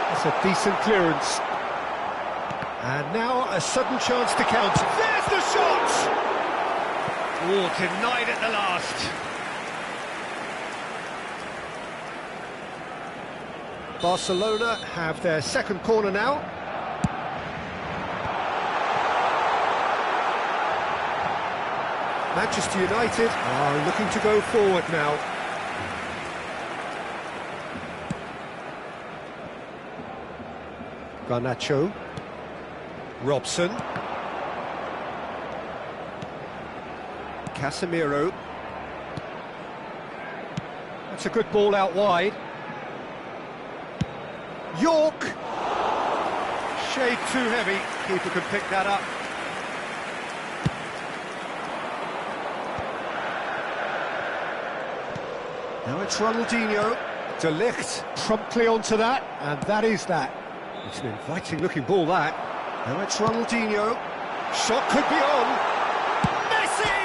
That's a decent clearance. And now a sudden chance to counter. There's the shot! Oh, denied at the last. Barcelona have their second corner now. Manchester United are looking to go forward now. Garnacho. Robson. Casemiro. That's a good ball out wide. York. Shade too heavy. Keeper can pick that up. Now it's Ronaldinho. De Ligt promptly onto that, and that is that. It's an inviting looking ball, that. Now it's Ronaldinho. Shot could be on. Messi!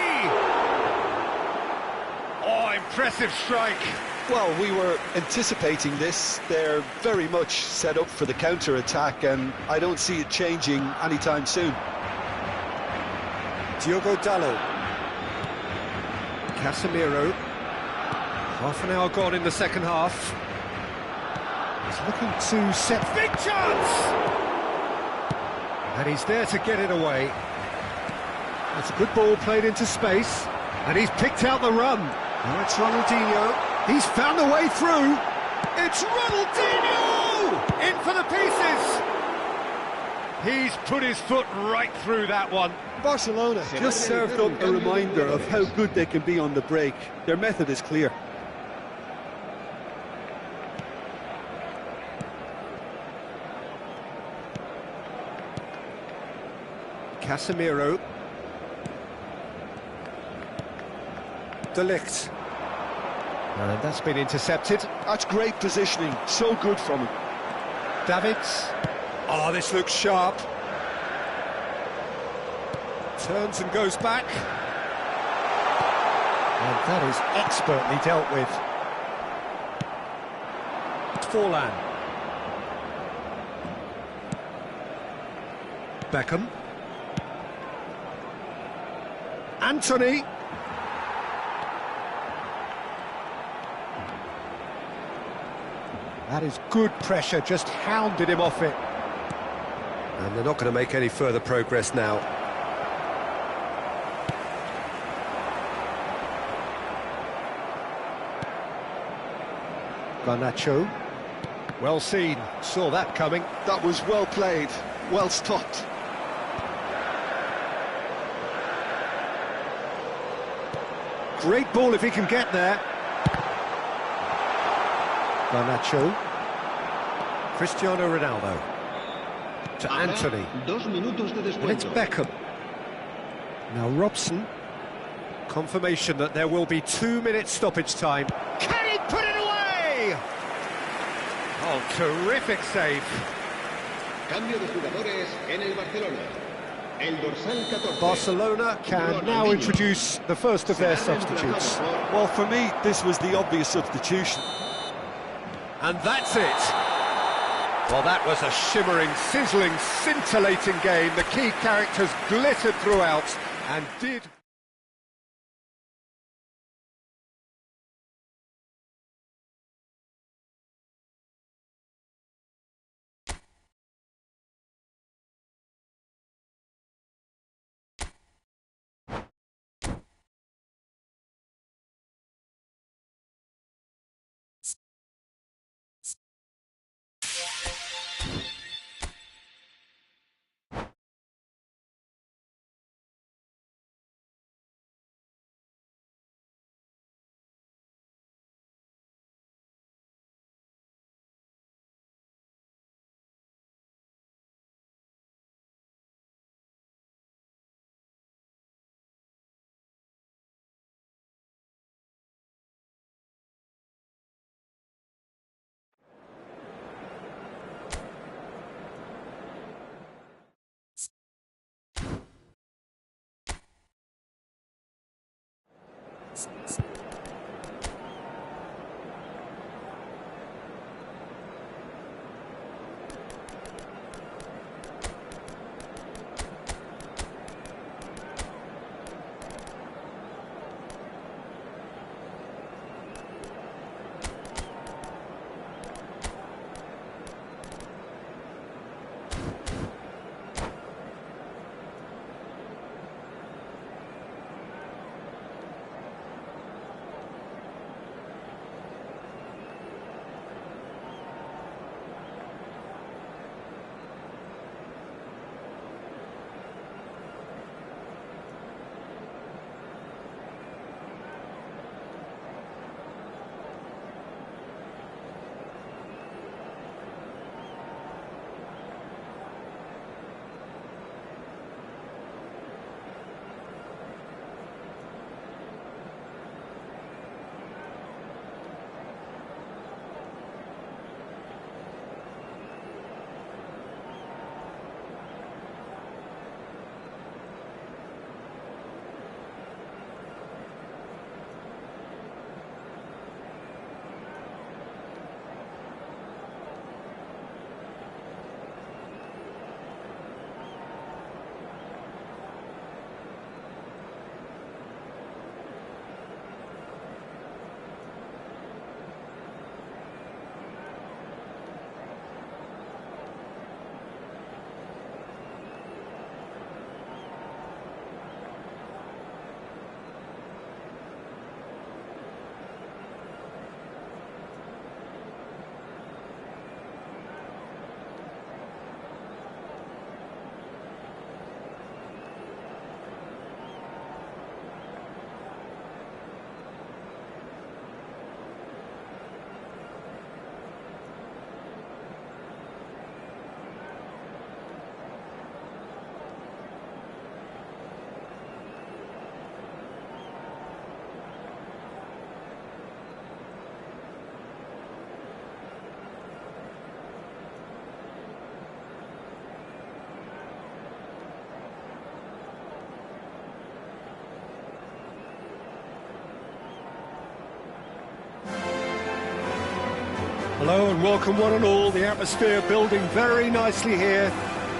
Oh, impressive strike. Well, we were anticipating this. They're very much set up for the counter-attack, and I don't see it changing anytime soon. Diogo Dalot. Casemiro. Half an hour gone in the second half. He's looking to set... Big chance! And he's there to get it away. That's a good ball played into space. And he's picked out the run. Now it's Ronaldinho. He's found a way through. It's Ronaldinho! In for the pieces! He's put his foot right through that one. Barcelona just served up a reminder of how good they can be on the break. Their method is clear. Casemiro. De Ligt. And that's been intercepted. That's great positioning, so good from him. Davids. Oh, this looks sharp. Turns and goes back. And that is expertly dealt with. Forlan. Beckham. Anthony. That is good pressure, just hounded him off it. And they're not going to make any further progress now. Garnacho. Well seen, saw that coming. That was well played, well stopped. Great ball if he can get there. Garnacho. Cristiano Ronaldo. To Anthony. 2 minutos de And it's descuento. Beckham. Now Robson. Confirmation that there will be 2 minutes stoppage time. Can he put it away? Oh, terrific save. Cambio de jugadores en el Barcelona. El dorsal 14. Barcelona can now Ronaldinho. introduce the first of their substitutes. Well, for me, this was the obvious substitution. And that's it. Well, that was a shimmering, sizzling, scintillating game. The key characters glittered throughout and did... Hello and welcome one and all. The atmosphere building very nicely here.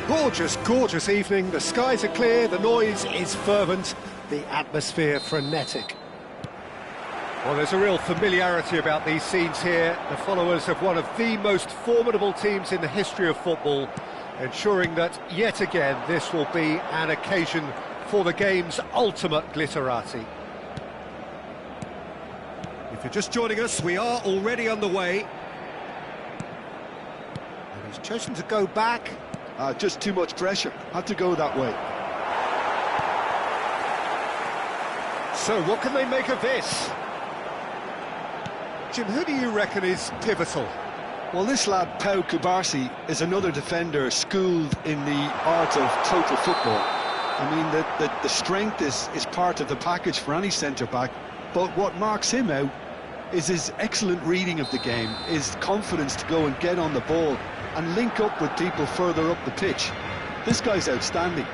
Gorgeous, gorgeous evening. The skies are clear, the noise is fervent, the atmosphere frenetic. Well, there's a real familiarity about these scenes here. The followers of one of the most formidable teams in the history of football, ensuring that, yet again, this will be an occasion for the game's ultimate glitterati. If you're just joining us, we are already underway. And he's chosen to go back. Just too much pressure. Had to go that way. So, what can they make of this? Jim, who do you reckon is pivotal? Well, this lad, Pau Cubarsí, is another defender schooled in the art of total football. I mean, the strength is part of the package for any centre-back, but what marks him out is his excellent reading of the game, his confidence to go and get on the ball and link up with people further up the pitch. This guy's outstanding.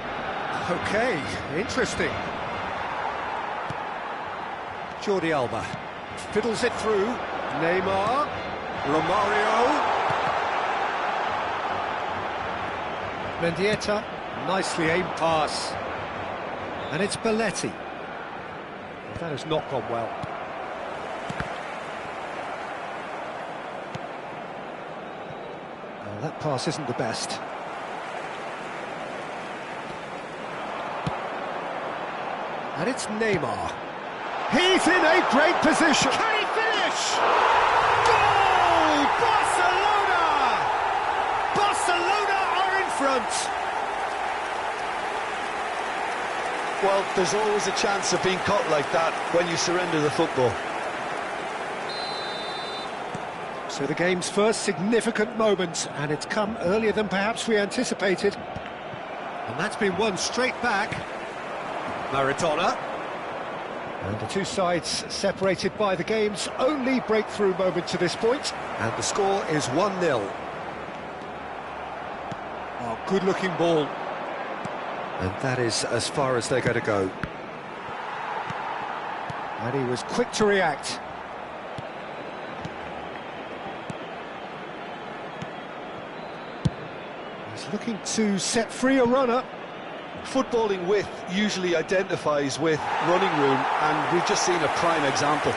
Okay, interesting. Jordi Alba fiddles it through. Neymar, Romario, Mendieta, nicely aimed pass, and it's Belletti. That has not gone well. Well, that pass isn't the best. And it's Neymar. He's in a great position. Can he finish? Goal! Barcelona! Barcelona are in front. Well, there's always a chance of being caught like that when you surrender the football. So the game's first significant moment, and it's come earlier than perhaps we anticipated. And that's been won straight back. Maradona. And the two sides separated by the game's only breakthrough moment to this point. And the score is 1-0. Oh, good-looking ball. And that is as far as they're going to go. And he was quick to react. He's looking to set free a runner. Footballing width usually identifies with running room, and we've just seen a prime example.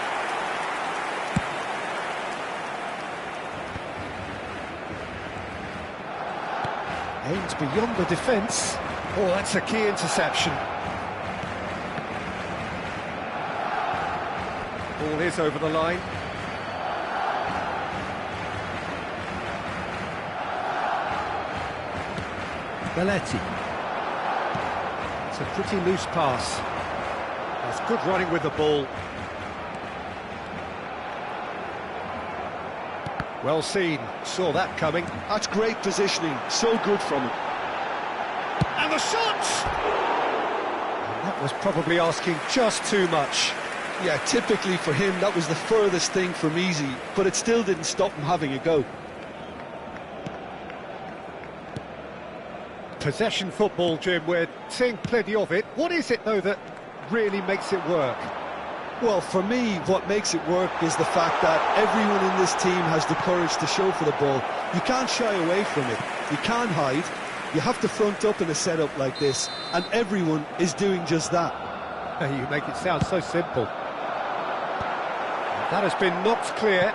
Aimed beyond the defence. Oh, that's a key interception. Ball is over the line. Belletti. It's a pretty loose pass. That's good running with the ball. Well seen, saw that coming. That's great positioning, so good from him. And the shot! And that was probably asking just too much. Yeah, typically for him, that was the furthest thing from easy, but it still didn't stop him having a go. Possession football, Jim, we're seeing plenty of it. What is it, though, that really makes it work? Well, for me, what makes it work is the fact that everyone in this team has the courage to show for the ball. You can't shy away from it. You can't hide. You have to front up in a setup like this, and everyone is doing just that. You make it sound so simple. That has been knocked clear.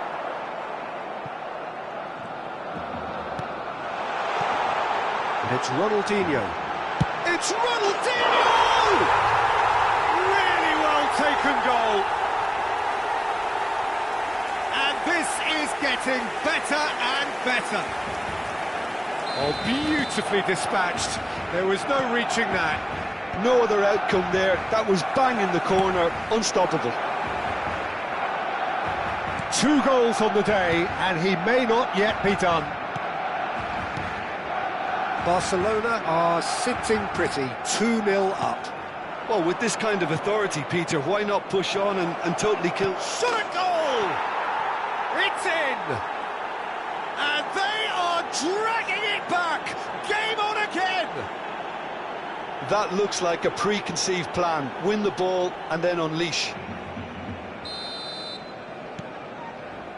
And it's Ronaldinho. It's Ronaldinho! Really well taken goal. And this is getting better and better. Oh, beautifully dispatched. There was no reaching that. No other outcome there. That was bang in the corner, unstoppable. 2 goals on the day, and he may not yet be done. Barcelona are sitting pretty, 2-0 up. Well, with this kind of authority, Peter, why not push on and totally kill? Shot a goal! It's in! And they are dragging it back! Game on again! That looks like a preconceived plan. Win the ball and then unleash.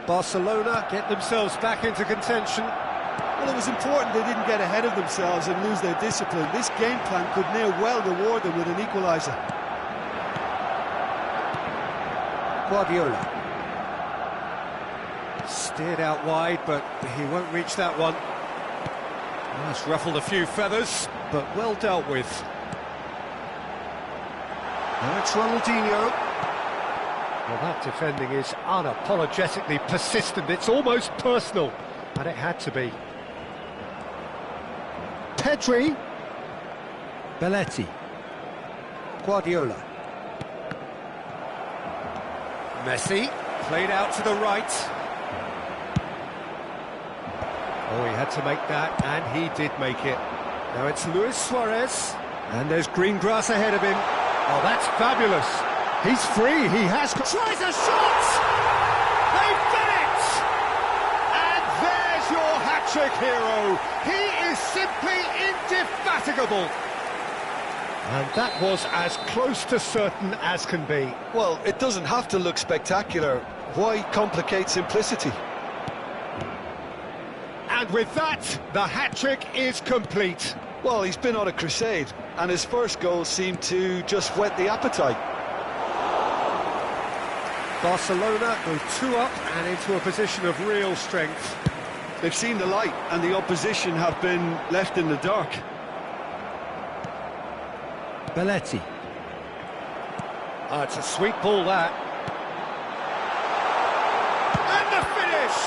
Barcelona get themselves back into contention. Well, it was important they didn't get ahead of themselves and lose their discipline. This game plan could near well reward them with an equaliser. Guardiola. Steered out wide, but he won't reach that one. That's ruffled a few feathers, but well dealt with. Now it's Ronaldinho. Well, that defending is unapologetically persistent. It's almost personal, and it had to be. Pedri. Belletti. Guardiola. Messi, played out to the right. Oh, he had to make that, and he did make it. Now it's Luis Suarez, and there's green grass ahead of him. Oh, that's fabulous. He's free, he has... Tries a shot! They've done it! And there's your hat-trick hero. He is simply indefatigable. And that was as close to certain as can be. Well, it doesn't have to look spectacular. Why complicate simplicity? And with that, the hat-trick is complete. Well, he's been on a crusade, and his first goal seemed to just whet the appetite. Barcelona go 2 up and into a position of real strength. They've seen the light, and the opposition have been left in the dark. Belletti. Oh, it's a sweet ball, that. And the finish!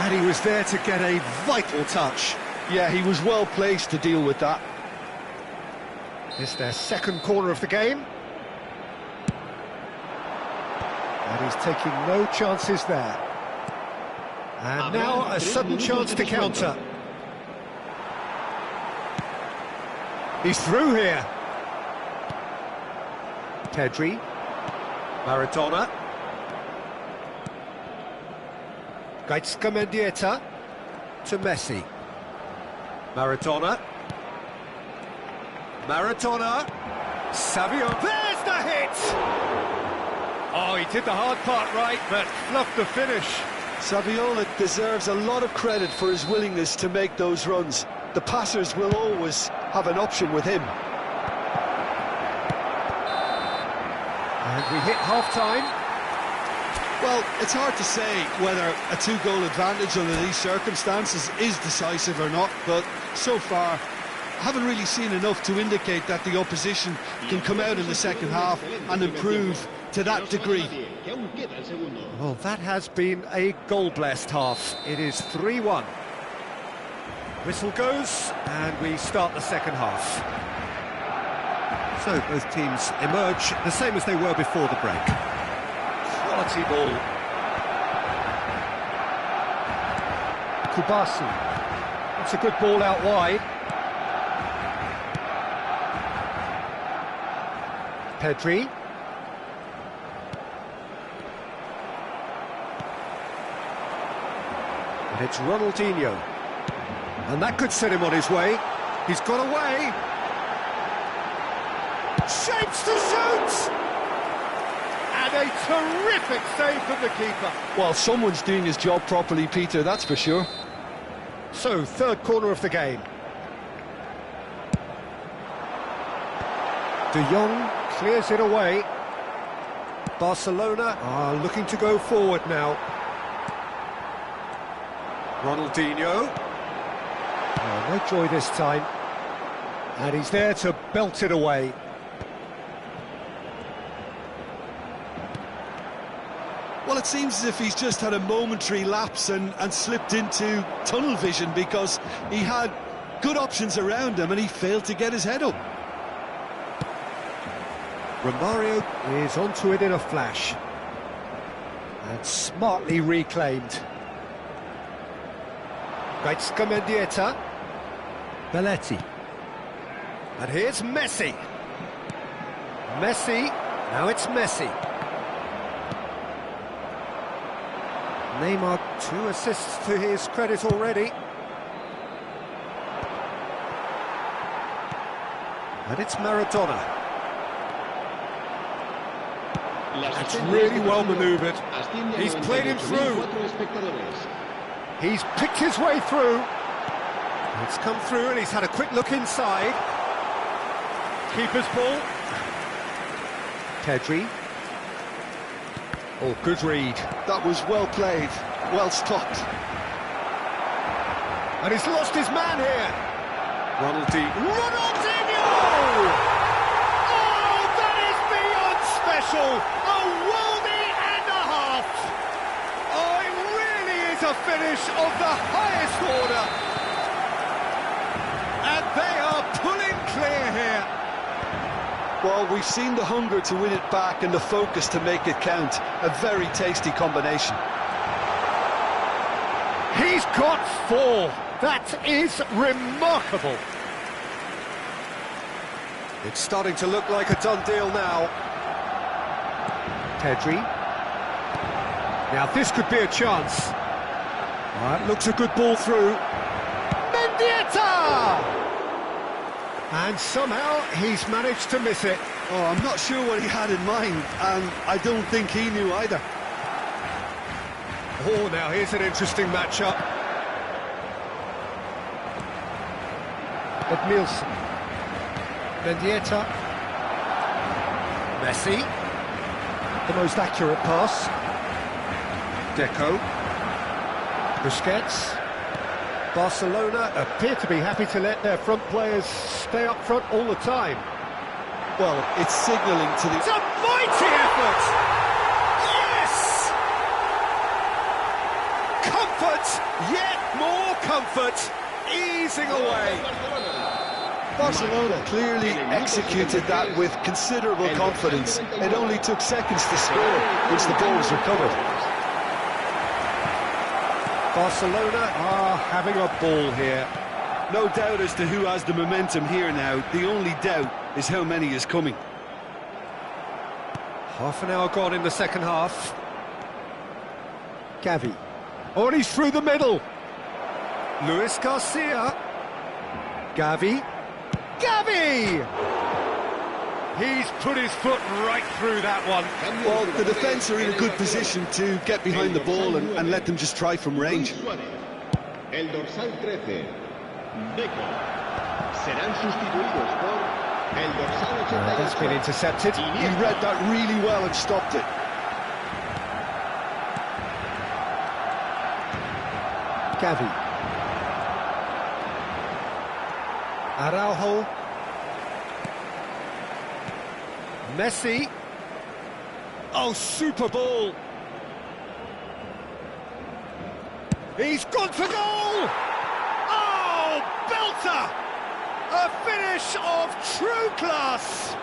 And he was there to get a vital touch. Yeah, he was well placed to deal with that. It's their second corner of the game. And he's taking no chances there. And now a sudden chance to counter. He's through here. Pedri. Maradona. Gaizka Mendieta to Messi. Maradona. Maradona. Savio. There's the hit! Oh, he did the hard part right, but fluffed the finish. Saviola deserves a lot of credit for his willingness to make those runs. The passers will always have an option with him. And we hit half-time. Well, it's hard to say whether a 2-goal advantage under these circumstances is decisive or not, but so far, I haven't really seen enough to indicate that the opposition can come out in the second half and improve to that degree. Well, that has been a goal-blessed half. It is 3-1. Whistle goes, and we start the second half. So both teams emerge the same as they were before the break. Quality ball. Kubasi. It's a good ball out wide. Pedri. And it's Ronaldinho. And that could set him on his way. He's got away. Shapes to shoot! And a terrific save from the keeper. Well, someone's doing his job properly, Peter, that's for sure. So, third corner of the game. De Jong clears it away. Barcelona are looking to go forward now. Ronaldinho. Oh, no joy this time. And he's there to belt it away. Well, it seems as if he's just had a momentary lapse and slipped into tunnel vision, because he had good options around him and he failed to get his head up. Romario is onto it in a flash. And smartly reclaimed. Gaizka Mendieta. Belletti. And here's Messi. Messi. Now it's Messi. Neymar, 2 assists to his credit already. And it's Maradona. That's really well manoeuvred. He's played him through. He's picked his way through. It's come through and he's had a quick look inside. Keeper's ball. Pedri. Oh, good read. That was well played, well stopped. And he's lost his man here. Ronaldinho! Oh, that is beyond special. A worldie and a half. Oh, it really is a finish of the highest order. And they are pulling clear here. Well, we've seen the hunger to win it back and the focus to make it count. A very tasty combination. He's got 4. That is remarkable. It's starting to look like a done deal now. Pedri. Now this could be a chance. That looks a good ball through. Mendieta! And somehow he's managed to miss it. Oh, I'm not sure what he had in mind, and I don't think he knew either. Oh, now here's an interesting matchup. Edmilson. Mendieta. Messi. The most accurate pass. Deco. Busquets. Barcelona appear to be happy to let their front players stay up front all the time. Well, it's signalling to the... It's a mighty effort! Yes! Comfort, yet more comfort, easing away. Barcelona clearly executed that with considerable confidence. It only took seconds to score once the ball was recovered. Barcelona are having a ball here. No doubt as to who has the momentum here now. The only doubt is how many is coming. Half an hour gone in the second half. Gavi. Oh, and he's through the middle. Luis Garcia. Gavi. Gavi! He's put his foot right through that one. Well, the defence are in a good position to get behind the ball and let them just try from range. El dorsal 13, Deco. Serán sustituidos por el dorsal 88. That's been intercepted. He read that really well and stopped it. Gavi. Araujo. Messi. Oh, super ball. He's gone for goal! Oh, belter! A finish of true class!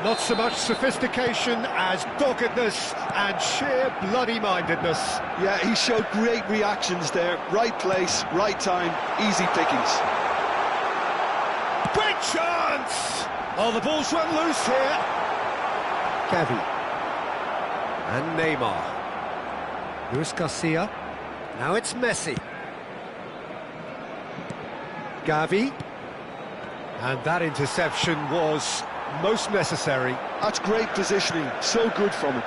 Not so much sophistication as doggedness and sheer bloody-mindedness. Yeah, he showed great reactions there. Right place, right time, easy pickings. Great chance! Oh, the ball's run loose here. Gavi. And Neymar. Luis Garcia. Now it's Messi. Gavi. And that interception was most necessary. That's great positioning, so good from him.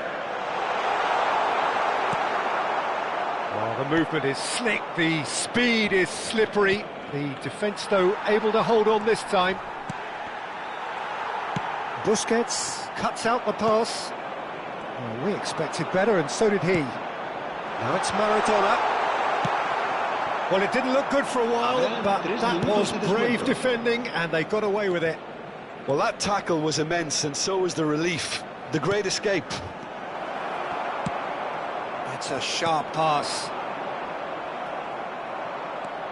Oh, the movement is slick, the speed is slippery. The defence, though, able to hold on this time. Busquets cuts out the pass. Oh, we expected better, and so did he. Now it's Maradona. Well, it didn't look good for a while, but that was brave defending, and they got away with it. Well, that tackle was immense, and so was the relief. The great escape. It's a sharp pass.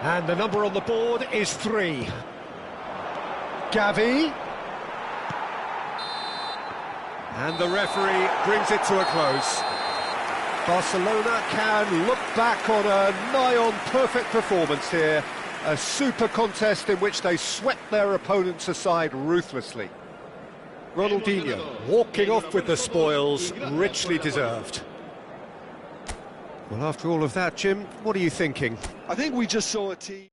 And the number on the board is 3. Gavi. And the referee brings it to a close. Barcelona can look back on a nigh-on perfect performance here. A super contest in which they swept their opponents aside ruthlessly. Ronaldinho walking off with the spoils, richly deserved. Well, after all of that, Jim, what are you thinking? I think we just saw a team...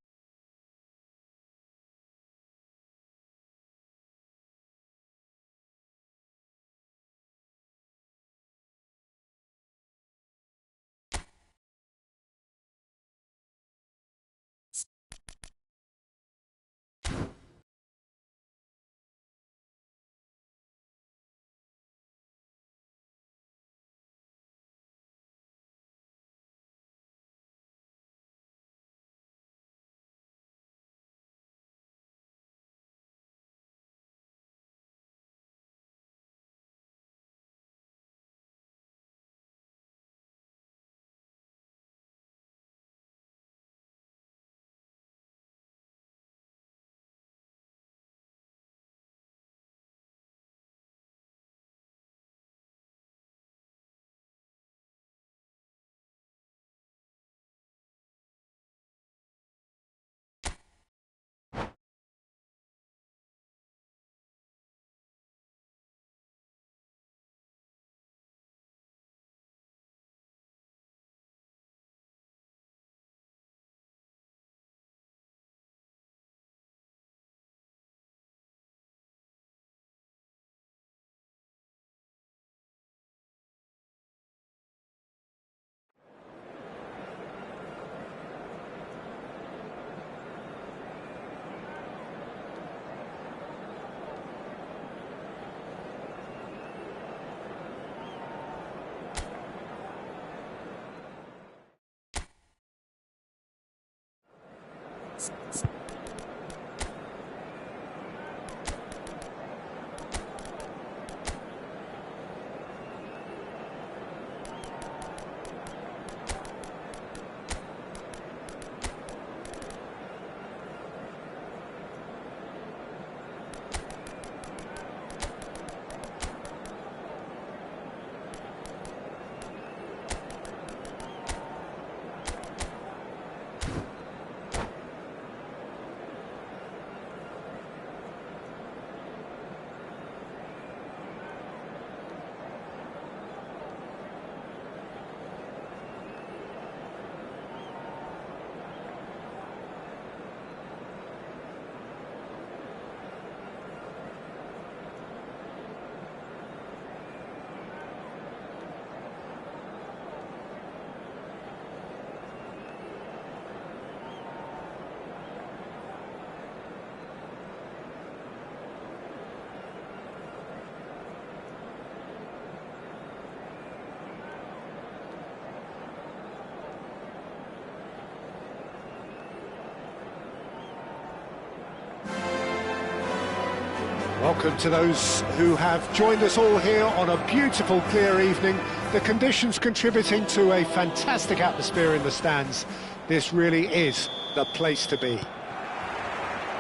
Welcome to those who have joined us all here on a beautiful, clear evening. The conditions contributing to a fantastic atmosphere in the stands. This really is the place to be.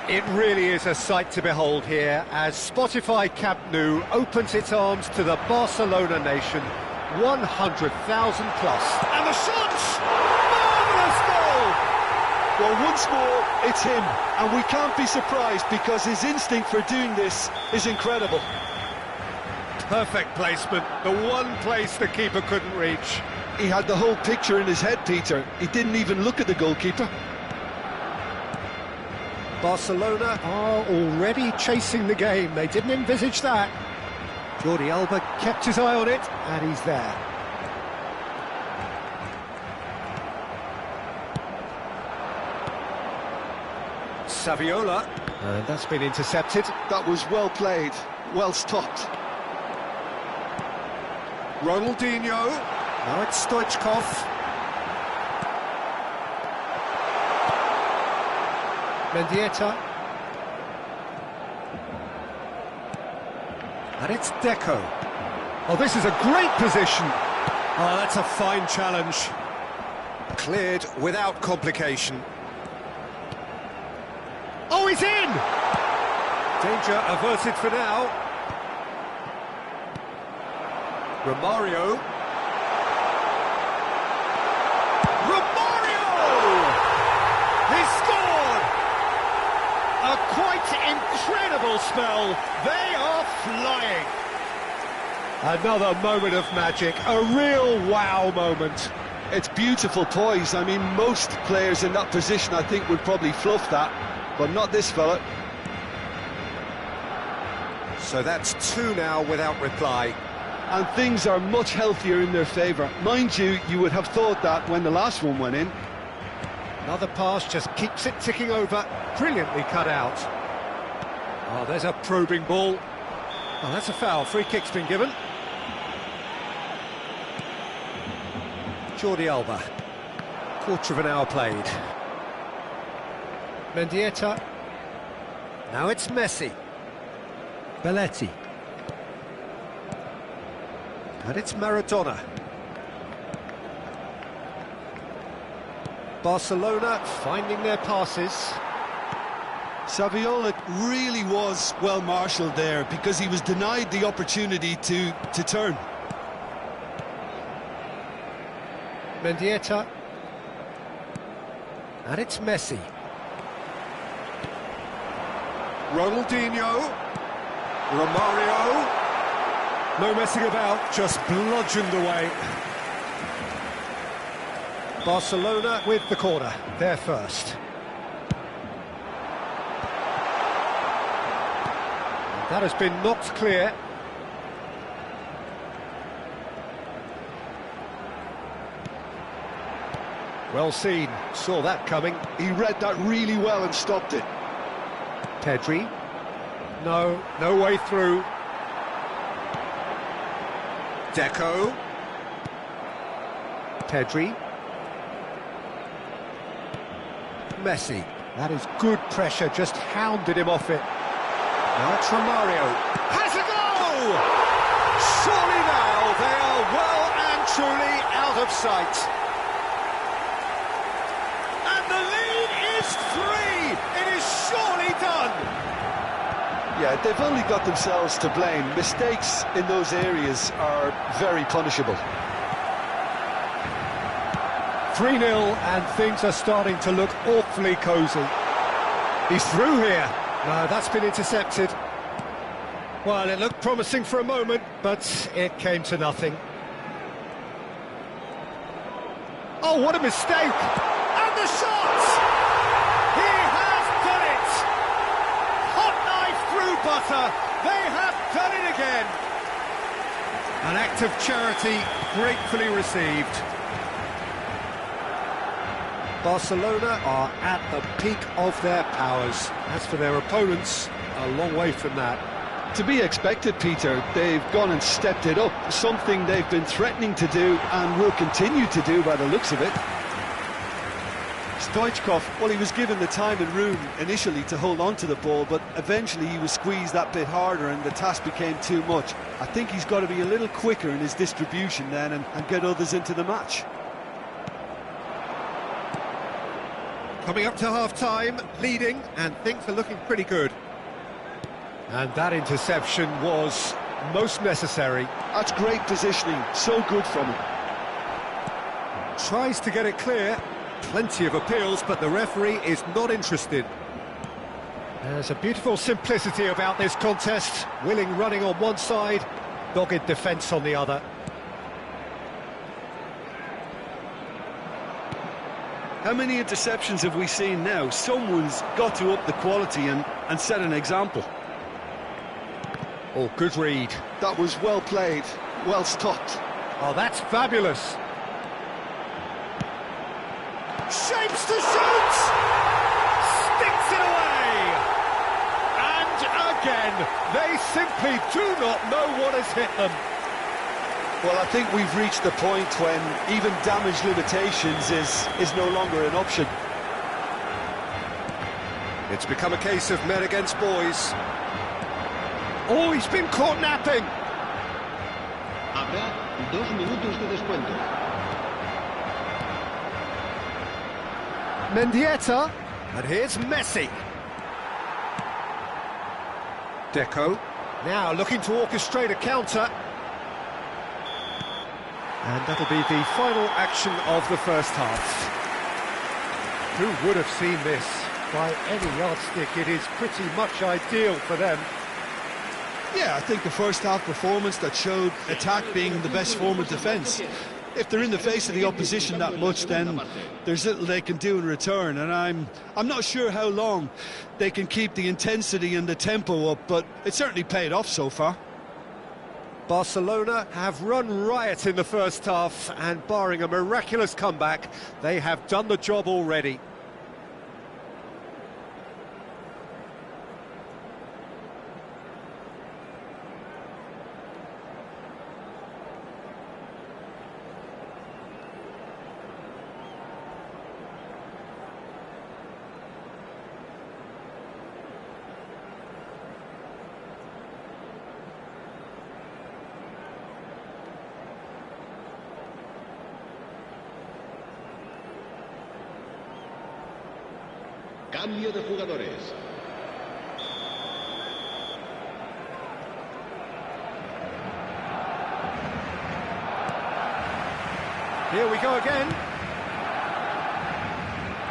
It really is a sight to behold here as Spotify Camp Nou opens its arms to the Barcelona nation. 100,000 plus. And the shots! Marvellous goal! Well, once more, it's him, and we can't be surprised because his instinct for doing this is incredible. Perfect placement, the one place the keeper couldn't reach. He had the whole picture in his head, Peter. He didn't even look at the goalkeeper. Barcelona are already chasing the game. They didn't envisage that. Jordi Alba kept his eye on it, and he's there. Saviola, and that's been intercepted. That was well played, well stopped. Ronaldinho, now it's Stoichkov. Mendieta. And it's Deco. Oh, this is a great position. Oh, that's a fine challenge. Cleared without complication. Oh, he's in! Danger averted for now. Romario. He scored! A quite incredible spell. They are flying. Another moment of magic, a real wow moment. It's beautiful poise. I mean, most players in that position, I think, would probably fluff that, but not this fella. So that's two now without reply. And things are much healthier in their favour. Mind you, you would have thought that when the last one went in. Another pass just keeps it ticking over. Brilliantly cut out. Oh, there's a probing ball. Oh, that's a foul. Free kick's been given. Jordi Alba. Quarter of an hour played. Mendieta. Now it's Messi. Belletti. And it's Maradona. Barcelona finding their passes. Saviola really was well marshalled there because he was denied the opportunity to turn. Mendieta. And it's Messi. Ronaldinho. Romario. No messing about, just bludgeoned away. Barcelona with the corner, they're first. That has been knocked clear. Well seen, saw that coming. He read that really well and stopped it. Pedri. No way through. Deco. Pedri. Messi. That is good pressure, just hounded him off it. Now it's Romario. Has a goal! Surely now they are well and truly out of sight. And the lead is 3! It is surely done! Yeah, they've only got themselves to blame. Mistakes in those areas are very punishable. 3-0 and things are starting to look awfully cosy. He's through here. No, that's been intercepted. Well, it looked promising for a moment, but it came to nothing. Oh, what a mistake! And the shot! He has done it! Hot knife through butter. They have done it again. An act of charity gratefully received. Barcelona are at the peak of their powers. As for their opponents, a long way from that. To be expected, Peter. They've gone and stepped it up, something they've been threatening to do and will continue to do by the looks of it. Stoichkov, well, he was given the time and room initially to hold on to the ball, but eventually he was squeezed that bit harder and the task became too much. I think he's got to be a little quicker in his distribution then and get others into the match. Coming up to half-time, leading, and things are looking pretty good. And that interception was most necessary. That's great positioning, so good from him. Tries to get it clear. Plenty of appeals, but the referee is not interested. There's a beautiful simplicity about this contest. Willing running on one side, dogged defence on the other. How many interceptions have we seen now? Someone's got to up the quality and set an example. Oh, good read. That was well played, well stopped. Oh, that's fabulous. Shapes to shoot! Sticks it away! And again, they simply do not know what has hit them. Well, I think we've reached the point when even damage limitations is no longer an option. It's become a case of men against boys. Oh, he's been caught napping! Habrá 2 minutos de descuento. Mendieta. And here's Messi. Deco. Now looking to orchestrate a counter. And that'll be the final action of the first half. Who would have seen this? By any yardstick, it is pretty much ideal for them. Yeah, I think the first half performance that showed attack being the best form of defence. If they're in the face of the opposition that much, then there's little they can do in return, and I'm not sure how long they can keep the intensity and the tempo up, but it certainly paid off so far. Barcelona have run riot in the first half, and barring a miraculous comeback, they have done the job already. Cambio de jugadores. Here we go again.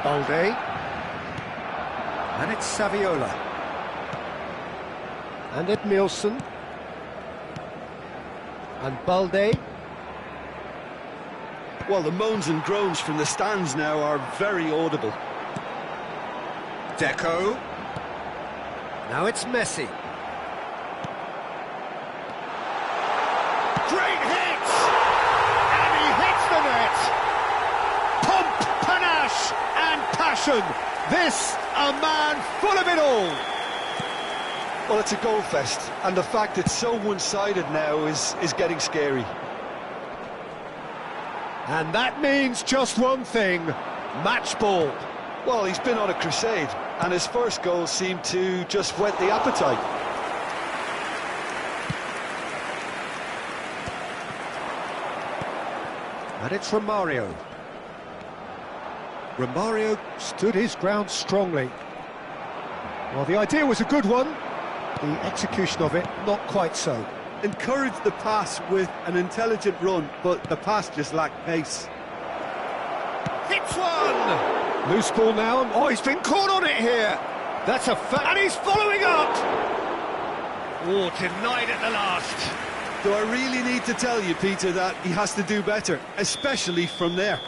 Balde. And it's Saviola. And Edmilson. And Balde. Well, the moans and groans from the stands now are very audible. Deco. Now it's Messi. Great hit! And he hits the net! Pomp, panache and passion. This, a man full of it all. Well, it's a goal fest, and the fact it's so one-sided now is getting scary. And that means just one thing, match ball. Well, he's been on a crusade, and his first goal seemed to just whet the appetite. And it's Romario. Romario stood his ground strongly. Well, the idea was a good one. The execution of it, not quite so. Encouraged the pass with an intelligent run, but the pass just lacked pace. Hits one! Loose ball now. Oh, he's been caught on it here. That's a fact. And he's following up. Oh, denied at the last. Do I really need to tell you, Peter, that he has to do better, especially from there?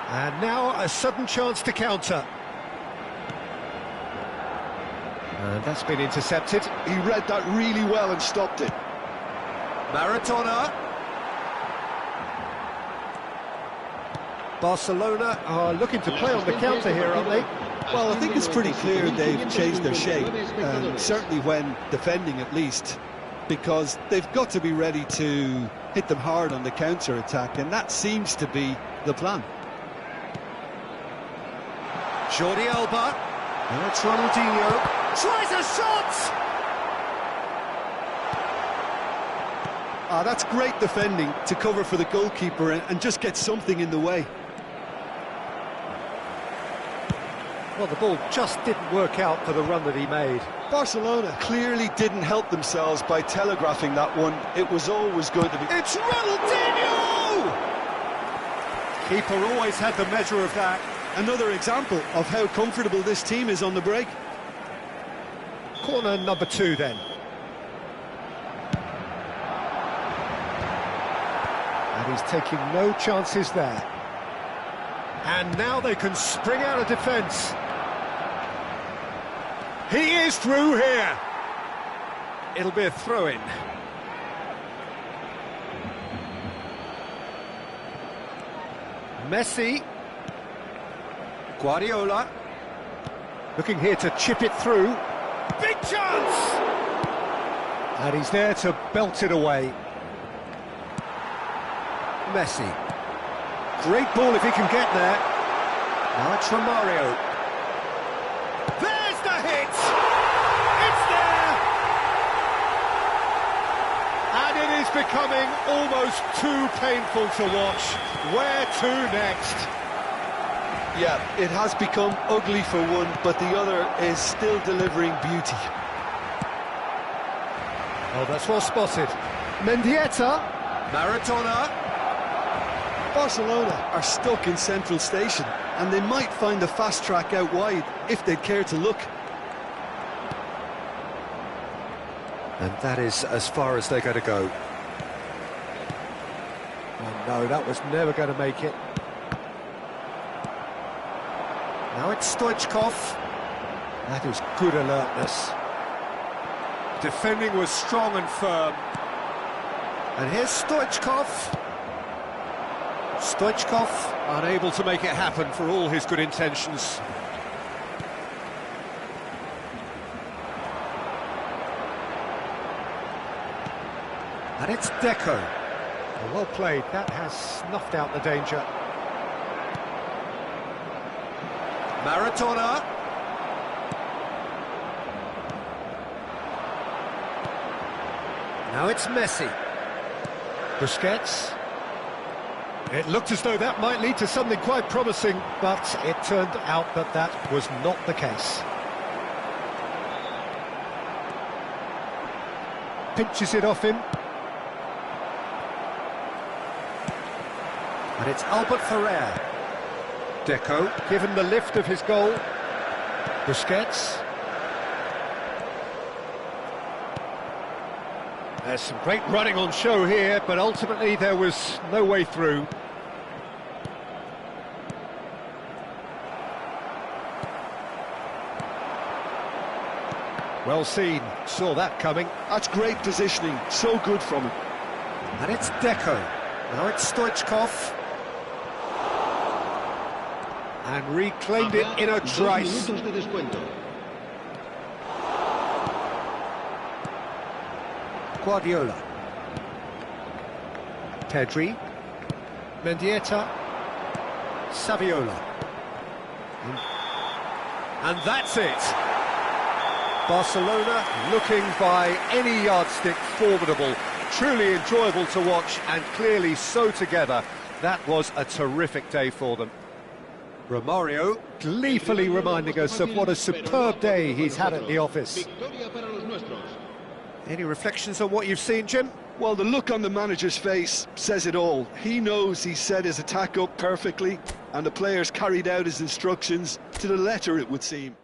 And now a sudden chance to counter. And that's been intercepted. He read that really well and stopped it. Maradona. Barcelona are looking to play on the counter here, aren't they? Well, I think it's pretty clear they've changed their shape, certainly when defending at least, because they've got to be ready to hit them hard on the counter-attack, and that seems to be the plan. Jordi Alba. Now it's Ronaldinho. Tries a shot! That's great defending to cover for the goalkeeper and just get something in the way. Well, the ball just didn't work out for the run that he made. Barcelona clearly didn't help themselves by telegraphing that one. It was always going to be... It's Ronaldinho! Keeper always had the measure of that. Another example of how comfortable this team is on the break. Corner number 2 then. And he's taking no chances there. And now they can spring out of defence. He is through here. It'll be a throw-in. Messi. Guardiola. Looking here to chip it through. Big chance! And he's there to belt it away. Messi. Great ball if he can get there. Now it's Romario. There's the hit! It's there! And it is becoming almost too painful to watch. Where to next? Yeah, it has become ugly for one, but the other is still delivering beauty. Oh, that's well spotted. Mendieta. Maradona. Barcelona are stuck in central station, and they might find a fast track out wide if they'd care to look. And that is as far as they're going to go. Oh no, that was never going to make it. Now it's Stoichkov. That is good alertness. Defending was strong and firm. And here's Stoichkov. Stoichkov unable to make it happen for all his good intentions. And it's Deco. Well played, that has snuffed out the danger. Maradona. Now it's Messi. Busquets. It looked as though that might lead to something quite promising, but it turned out that that was not the case. Pinches it off him. And it's Albert Ferrer. Deco, given the lift of his goal. Busquets. There's some great running on show here, but ultimately there was no way through. Well seen, saw that coming. That's great positioning, so good from him. And it's Deco. Now it's Stoichkov. And reclaimed it in a trice. Guardiola. Pedri. Mendieta. Saviola. And that's it. Barcelona looking by any yardstick formidable. Truly enjoyable to watch and clearly so together. That was a terrific day for them. Romario gleefully reminding us of what a superb day he's had at the office. Any reflections on what you've seen, Jim? Well, the look on the manager's face says it all. He knows he set his attack up perfectly, and the players carried out his instructions to the letter, it would seem.